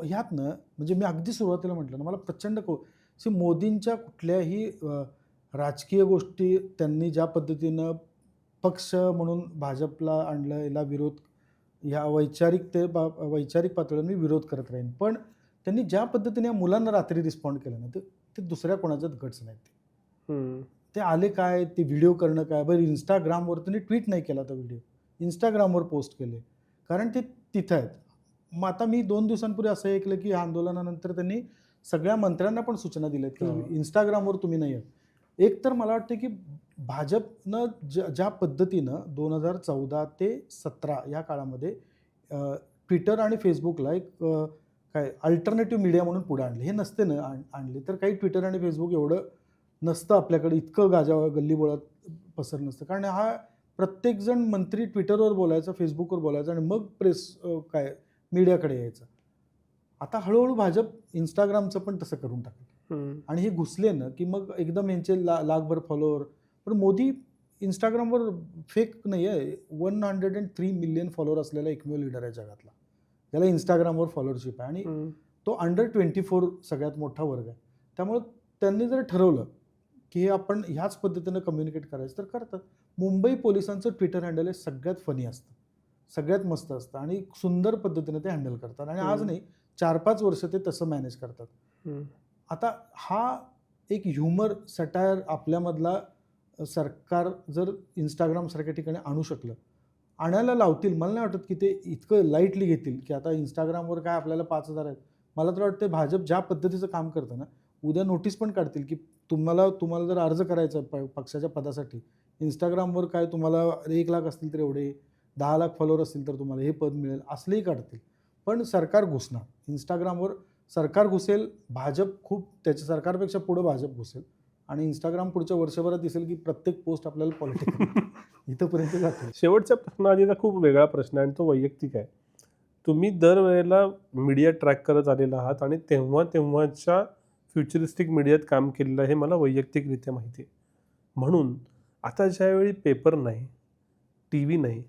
ह्यातनं म्हणजे मी अगदी सुरुवातीला म्हटलं ना मला प्रचंड मोदींच्या कुठल्याही राजकीय गोष्टी त्यांनी ज्या पद्धतीनं पक्ष म्हणून भाजपला आणलं याला विरोध ह्या वैचारिक पातळीवर मी विरोध करत राहीन. पण त्यांनी ज्या पद्धतीने मुलांना रात्री रिस्पॉन्ड केलं ना ते दुसऱ्या कोणाच्याच गट्स नाहीत. ते आले काय ते व्हिडिओ करणं काय बरं इंस्टाग्रामवर त्यांनी ट्विट नाही केला तो व्हिडिओ इंस्टाग्रामवर पोस्ट केले कारण ते तिथं आहेत. मग आता मी 2 दिवसांपूर्वी असं ऐकलं की आंदोलनानंतर त्यांनी सगळ्या मंत्र्यांना पण सूचना दिल्यात की इंस्टाग्रामवर तुम्ही नाही आहेत. एक तर मला वाटतं की भाजपनं ज्या पद्धतीनं 2014 ते 17 या काळामध्ये ट्विटर आणि फेसबुकला एक काय अल्टरनेटिव्ह मीडिया म्हणून पुढे आणले. हे नसते ना आणले तर काही ट्विटर आणि फेसबुक एवढं नसतं आपल्याकडे, इतकं गल्लीबोळात पसर नसतं. कारण हा प्रत्येकजण मंत्री ट्विटरवर बोलायचा, फेसबुकवर बोलायचा आणि मग प्रेस मीडियाकडे यायचं. आता हळूहळू भाजप इंस्टाग्रामचं पण तसं करून टाकलं आणि हे घुसले ना की मग एकदम यांचे लाखभर फॉलोअर. पण मोदी इंस्टाग्रामवर फेक नाही आहे, 103 मिलियन फॉलोअर असलेला एकमेव लीडर आहे जगातला, त्याला इंस्टाग्रामवर फॉलोअरशिप आहे आणि तो अंडर 24 सगळ्यात मोठा वर्ग आहे. त्यामुळं त्यांनी जर ठरवलं की हे आपण ह्याच पद्धतीनं कम्युनिकेट करायचं तर करतात. मुंबई पोलिसांचं ट्विटर हँडल हे सगळ्यात फनी असतं, सगळ्यात मस्त असतं आणि सुंदर पद्धतीने ते हँडल करतात आणि आज नाही 4-5 वर्ष ते तसं मॅनेज करतात. आता हा एक ह्युमर सटायर आपल्यामधला सरकार जर इंस्टाग्रामसारख्या ठिकाणी आणू शकलं, आणायला लावतील. मला नाही वाटत की ते इतकं लाईटली घेतील की आता इंस्टाग्रामवर काय आपल्याला 5,000 आहेत. मला तर वाटतं भाजप ज्या पद्धतीचं काम करतं ना, उद्या नोटीस पण काढतील की तुम्हाला जर अर्ज करायचा पक्षाच्या पदासाठी इंस्टाग्रामवर काय तुम्हाला 1 लाख असतील तर एवढे, 10 लाख फॉलोअर असतील तर तुम्हाला हे पद मिळेल, असलेही काढतील. पण सरकार घुसणार इंस्टाग्रामवर, सरकार घुसेल, भाजप खूप त्याच्या सरकारपेक्षा पुढं भाजप घुसेल आणि इंस्टाग्राम पुढच्या वर्षभरात दिसेल की प्रत्येक पोस्ट आपल्याला पॉलिटिकल इथंपर्यंत जाते. शेवटच्या प्रश्नाआधीचा खूप वेगळा प्रश्न आहे आणि तो वैयक्तिक आहे. तुम्ही दरवेळेला मीडिया ट्रॅक करत आलेला आहात आणि तेव्हाच्या फ्युचरिस्टिक मीडियात काम केलेलं हे मला वैयक्तिकरित्या माहिती आहे. म्हणून आता ज्यावेळी पेपर नाही, टी व्ही नाही,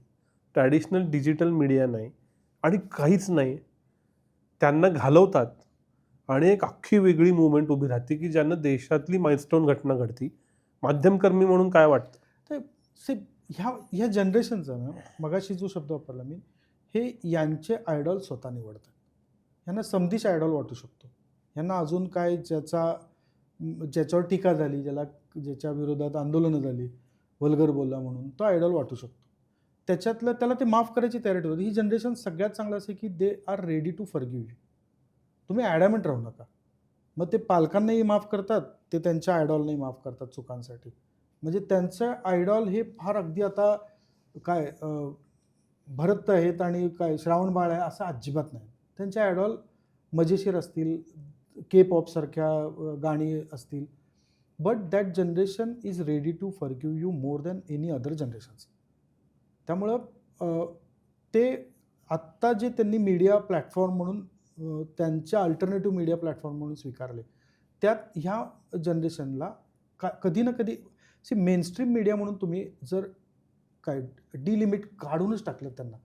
ट्रॅडिशनल डिजिटल मीडिया नाही आणि काहीच नाही, त्यांना घालवतात आणि एक अख्खी वेगळी मुवमेंट उभी राहते की ज्यांना देशातली माइलस्टोन घटना घडती. माध्यमकर्मी म्हणून काय वाटतं? तर ह्या जनरेशनचा ना, मगाशी जो शब्द वापरला मी, हे यांचे आयडॉल स्वतः निवडतात. यांना समधीश आयडॉल वाटू शकतो. यांना अजून काय ज्याच्यावर टीका झाली, ज्याच्या विरोधात आंदोलनं झाली, वल्गर बोलला म्हणून, तो आयडॉल वाटू शकतो. त्याला ते माफ करायची तयारी ठेवतात. ही जनरेशन सगळ्यात चांगलं असं की they are ready to forgive you. तुम्ही ॲडॅमंट राहू नका. मग ते पालकांनाही माफ करतात, ते त्यांच्या आयडॉलनाही माफ करतात चुकांसाठी. म्हणजे त्यांचं आयडॉल हे फार अगदी आता काय भरत आहेत आणि काय श्रावण बाळ आहे असं अजिबात नाही. त्यांचे आयडॉल मजेशीर असतील, के पॉपसारख्या गाणी असतील, but that generation is ready to forgive you more than any other generations. त्यामुळं ते आत्ता जे त्यांनी मीडिया प्लॅटफॉर्म म्हणून त्यांच्या अल्टरनेटिव्ह मीडिया प्लॅटफॉर्म म्हणून स्वीकारले, त्यात ह्या जनरेशनला कधी ना कधी मेनस्ट्रीम मीडिया म्हणून तुम्ही जर काय डिलिमिट काढूनच टाकलं त्यांना,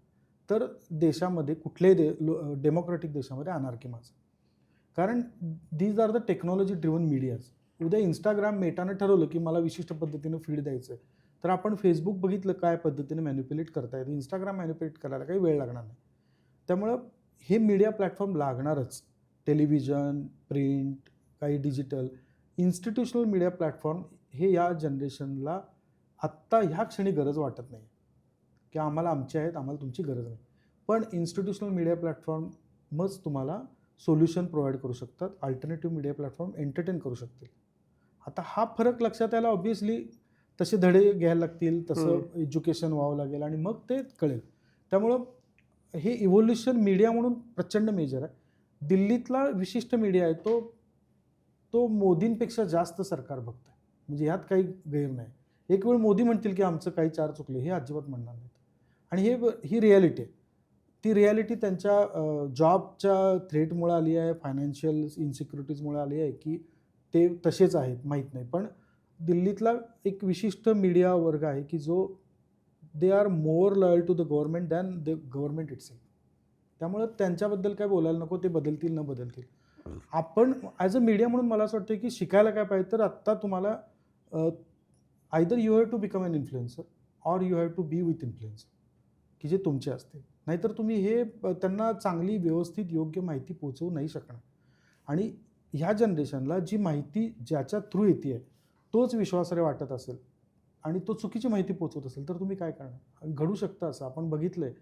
तर देशामध्ये कुठल्याही डेमोक्रॅटिक देशामध्ये अनार्की माझं. कारण these are the technology driven medias. उद्या इंस्टाग्राम मेटानं ठरवलं की मला विशिष्ट पद्धतीनं फीड द्यायचं आहे, तर आपण फेसबुक बघितलं काय पद्धतीने मॅन्युप्युलेट करता येतं, इंस्टाग्राम मॅन्युप्युलेट करायला काही वेळ लागणार नाही. त्यामुळं हे मीडिया प्लॅटफॉर्म लागणारच. टेलिव्हिजन, प्रिंट, काही डिजिटल, इन्स्टिट्यूशनल मीडिया प्लॅटफॉर्म हे या जनरेशनला आत्ता ह्या क्षणी गरज वाटत नाही की आम्हाला आमचे आहेत, आम्हाला तुमची गरज नाही. पण इन्स्टिट्यूशनल मीडिया प्लॅटफॉर्मच तुम्हाला सोल्युशन प्रोव्हाइड करू शकतात. अल्टरनेटिव्ह मीडिया प्लॅटफॉर्म एंटरटेन करू शकतील. आता हा फरक लक्षात यायला ऑब्व्हियसली तसे धडे घ्यायला लागतील, तसं एज्युकेशन व्हावं लागेल आणि मग ते कळेल. त्यामुळं हे इव्होल्युशन मीडिया म्हणून प्रचंड मेजर आहे. दिल्लीतला विशिष्ट मीडिया आहे तो मोदींपेक्षा जास्त सरकार बघत आहे. म्हणजे ह्यात काही गैर नाही. एक वेळ मोदी म्हणतील की आमचं काही 4 चुकले, हे अजिबात म्हणणार नाहीत. आणि ही रिॲलिटी आहे. ती रिॲलिटी त्यांच्या जॉबच्या थ्रेटमुळे आली आहे, फायनान्शियल इन्सिक्युरिटीजमुळे आली आहे की ते तसेच आहेत माहीत नाही. पण दिल्लीतला एक विशिष्ट मीडिया वर्ग आहे की जो they are more loyal to the government than the government itself. त्यामुळं त्यांच्याबद्दल काय बोलायला नको, ते बदलतील न बदलतील. आपण ॲज अ मीडिया म्हणून मला असं वाटतं की शिकायला काय पाहिजे, तर आत्ता तुम्हाला either you have to become an influencer or you have to be with influencer की जे तुमचे असतील. नाहीतर तुम्ही हे त्यांना चांगली व्यवस्थित योग्य माहिती पोचवू नाही शकणार. आणि ह्या जनरेशनला जी माहिती ज्याच्या थ्रू येते आहे तोच विश्वासार्ह वाटत असेल आणि तो चुकीची माहिती पोचवत असेल तर तुम्ही काय करणार? घडू शकतं असं आपण बघितलं आहे.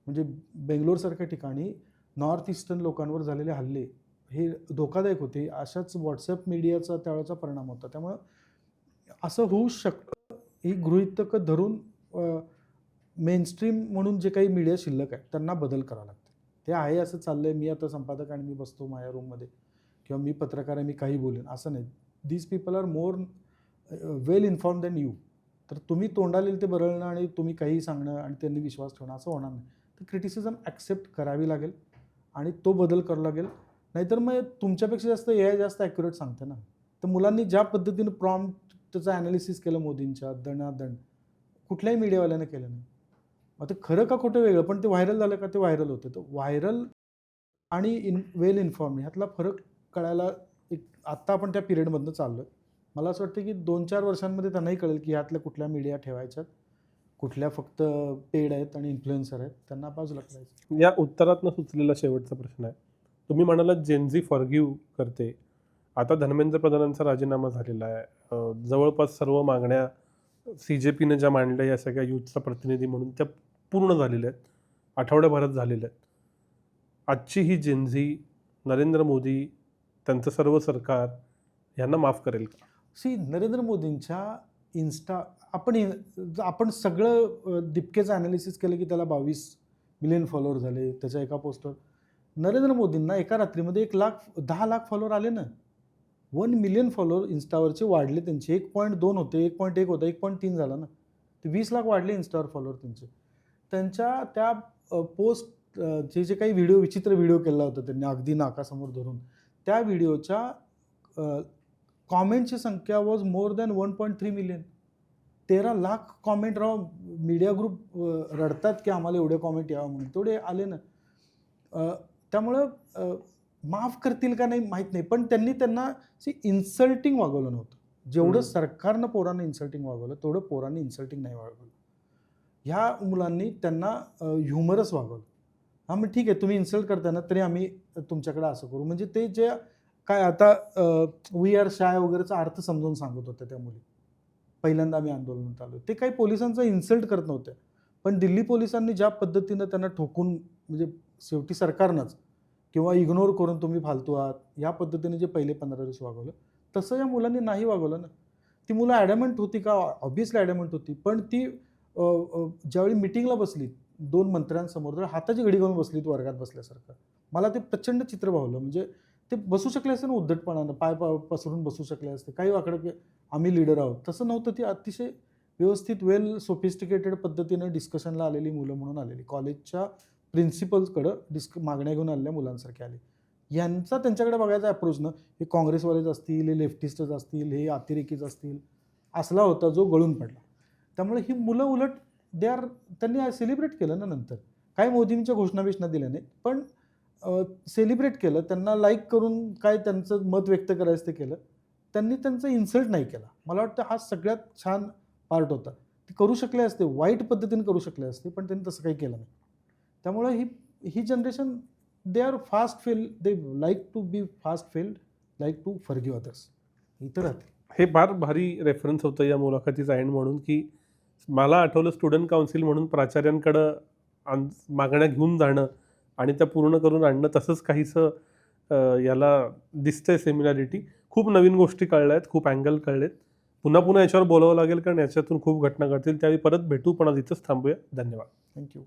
म्हणजे बेंगलोरसारख्या ठिकाणी नॉर्थ ईस्टर्न लोकांवर झालेले हल्ले हे धोकादायक होते. अशाच व्हॉट्सअप मीडियाचा त्यावेळेचा परिणाम होता. त्यामुळं असं होऊ शकतं. ही गृहीतकं धरून मेनस्ट्रीम म्हणून जे काही मीडिया शिल्लक आहे त्यांना बदल करावा लागतो. ते आहे असं चाललंय, मी आता संपादक आणि मी बसतो माझ्या रूममध्ये किंवा मी पत्रकार आहे मी काही बोलेन असं नाही. These people are more well inform than you. तर तुम्ही तोंडाला ते बरळणं आणि तुम्ही काही सांगणं आणि त्यांनी विश्वास ठेवणं असं होणार नाही. तर क्रिटिसिझम ॲक्सेप्ट करावी लागेल आणि तो बदल करावा लागेल. नाहीतर मग तुमच्यापेक्षा जास्त AI जास्त ॲक्युरेट सांगते ना. तर मुलांनी ज्या पद्धतीनं प्रॉम्प्ट त्याचं ॲनालिसिस केलं मोदींच्या दणादण कुठल्याही मीडियावाल्यानं केलं नाही. मग ते खरं का खोटं वेगळं, पण ते व्हायरल झालं का ते व्हायरल होतं. तर व्हायरल आणि वेल इन्फॉर्म ह्यातला फरक कळायला एक आत्ता आपण त्या पिरियडमधनं चाललो. मला असं वाटतं की 2-4 वर्षांमध्ये त्यांनाही कळेल की ह्यातल्या कुठल्या मीडिया ठेवायच्यात, कुठल्या फक्त पेड आहेत आणि इन्फ्लुएन्सर आहेत, त्यांना बाजूला करायचं. या उत्तरातनं सुचलेला शेवटचा प्रश्न आहे. तुम्ही म्हणालात जेनझी फॉरगिव्ह करते. आता धर्मेंद्र प्रधानांचा राजीनामा झालेला आहे. जवळपास सर्व मागण्या CJPने ज्या मांडल्या या सगळ्या युथचा प्रतिनिधी म्हणून त्या पूर्ण झालेल्या आहेत. आठवड्याभरात झालेल्या आहेत. आजची ही जेनझी नरेंद्र मोदी त्यांचं सर्व सरकार यांना माफ करेल का? नरेंद्र मोदींच्या आपण सगळं दिपकेचं ॲनालिसिस केलं की त्याला 22 मिलियन फॉलोअर झाले त्याच्या एका पोस्टवर. नरेंद्र मोदींना एका रात्रीमध्ये 10 लाख फॉलोअर आले ना. 1 मिलियन फॉलोअर इन्स्टावरचे वाढले त्यांचे. 1.2 होते, 1.1 होता, 1.3 झाला ना. ते 20 लाख वाढले इन्स्टावर फॉलोअर त्यांचे. त्यांच्या त्या पोस्ट जे काही विचित्र व्हिडिओ केला होता त्यांनी अगदी नाकासमोर धरून, त्या व्हिडिओच्या कॉमेंटची संख्या was more than 1.3 million. 13 lakh comment राव. मीडिया ग्रुप रडतात की आम्हाला एवढे कॉमेंट यावं म्हणून, तेवढे आले ना. त्यामुळं माफ करतील का नाही माहीत नाही, पण त्यांना इन्सल्टिंग वागवलं नव्हतं. जेवढं सरकारनं पोरांना इन्सल्टिंग वागवलं तेवढं पोरांनी इन्सल्टिंग नाही वागवलं. ह्या मुलांनी त्यांना ह्युमरस वागवलं. हां मग ठीक आहे, तुम्ही इन्सल्ट करताना तरी आम्ही तुमच्याकडे असं करू. म्हणजे ते जे काय आता वी आर शाय वगैरेचा अर्थ समजून सांगत होत्या त्या मुली. पहिल्यांदा आम्ही आंदोलनात आलो, ते काही पोलिसांचा इन्सल्ट करत नव्हत्या. पण दिल्ली पोलिसांनी ज्या पद्धतीनं त्यांना ठोकून, म्हणजे शेवटी सरकारनंच किंवा इग्नोर करून तुम्ही फालतू आहात ह्या पद्धतीने जे पहिले 15 दिवस वागवलं, तसं या मुलांनी नाही वागवलं ना. ती मुलं ॲडॅमंट होती का? ऑब्व्हियसली ॲडॅमंट होती. पण ती ज्यावेळी मिटिंगला बसली 2 मंत्र्यांसमोर, तर हाताची घडी घालून बसलीत वर्गात बसल्यासारखं. मला ते प्रचंड चित्र भावलं. म्हणजे ते बसू शकले असते ना उद्धटपणानं, पाय पसरून बसू शकले असते, काही वाकडं की आम्ही लीडर आहोत, तसं नव्हतं. ती अतिशय व्यवस्थित वेल सोफिस्टिकेटेड पद्धतीनं डिस्कशनला आलेली मुलं म्हणून आलेली, कॉलेजच्या प्रिन्सिपल्सकडं मागण्या घेऊन आलेल्या मुलांसारखे आले. यांचा त्यांच्याकडे बघायचा अप्रोच ना, हे काँग्रेसवालेच असतील, हे लेफ्टिस्टच असतील, हे अतिरेकीच असतील, असला होता जो गळून पडला. त्यामुळे ही मुलं उलट त्यांनी सेलिब्रेट केलं ना नंतर. काय मोदींच्या घोषणा दिल्या नाहीत, पण सेलिब्रेट केलं. त्यांना लाईक करून काय त्यांचं मत व्यक्त करायचं ते केलं. त्यांनी त्यांचा इन्सल्ट नाही केला. मला वाटतं हा सगळ्यात छान पार्ट होता. ते करू शकले असते, वाईट पद्धतीने करू शकले असते, पण त्यांनी तसं काही केलं नाही. त्यामुळे ही generation they are fast fail, they like to be fast failed, like to forgive others. इतर राहते. हे फार भारी रेफरन्स होतं या मुलाखतीचा एंड म्हणून, की मला आठवलं स्टुडंट काउन्सिल म्हणून प्राचार्यांकडं मागण्या घेऊन जाणं आणि त्या पूर्ण करून आणणं, तसंच काहीसं याला दिसतंय सिमिलॅरिटी. खूप नवीन गोष्टी कळल्या आहेत, खूप अँगल कळलेत. पुन्हा याच्यावर बोलावं लागेल, कारण याच्यातून खूप घटना घडतील. त्यावेळी परत भेटू, पण आज इथंच थांबूया. धन्यवाद. थँक्यू.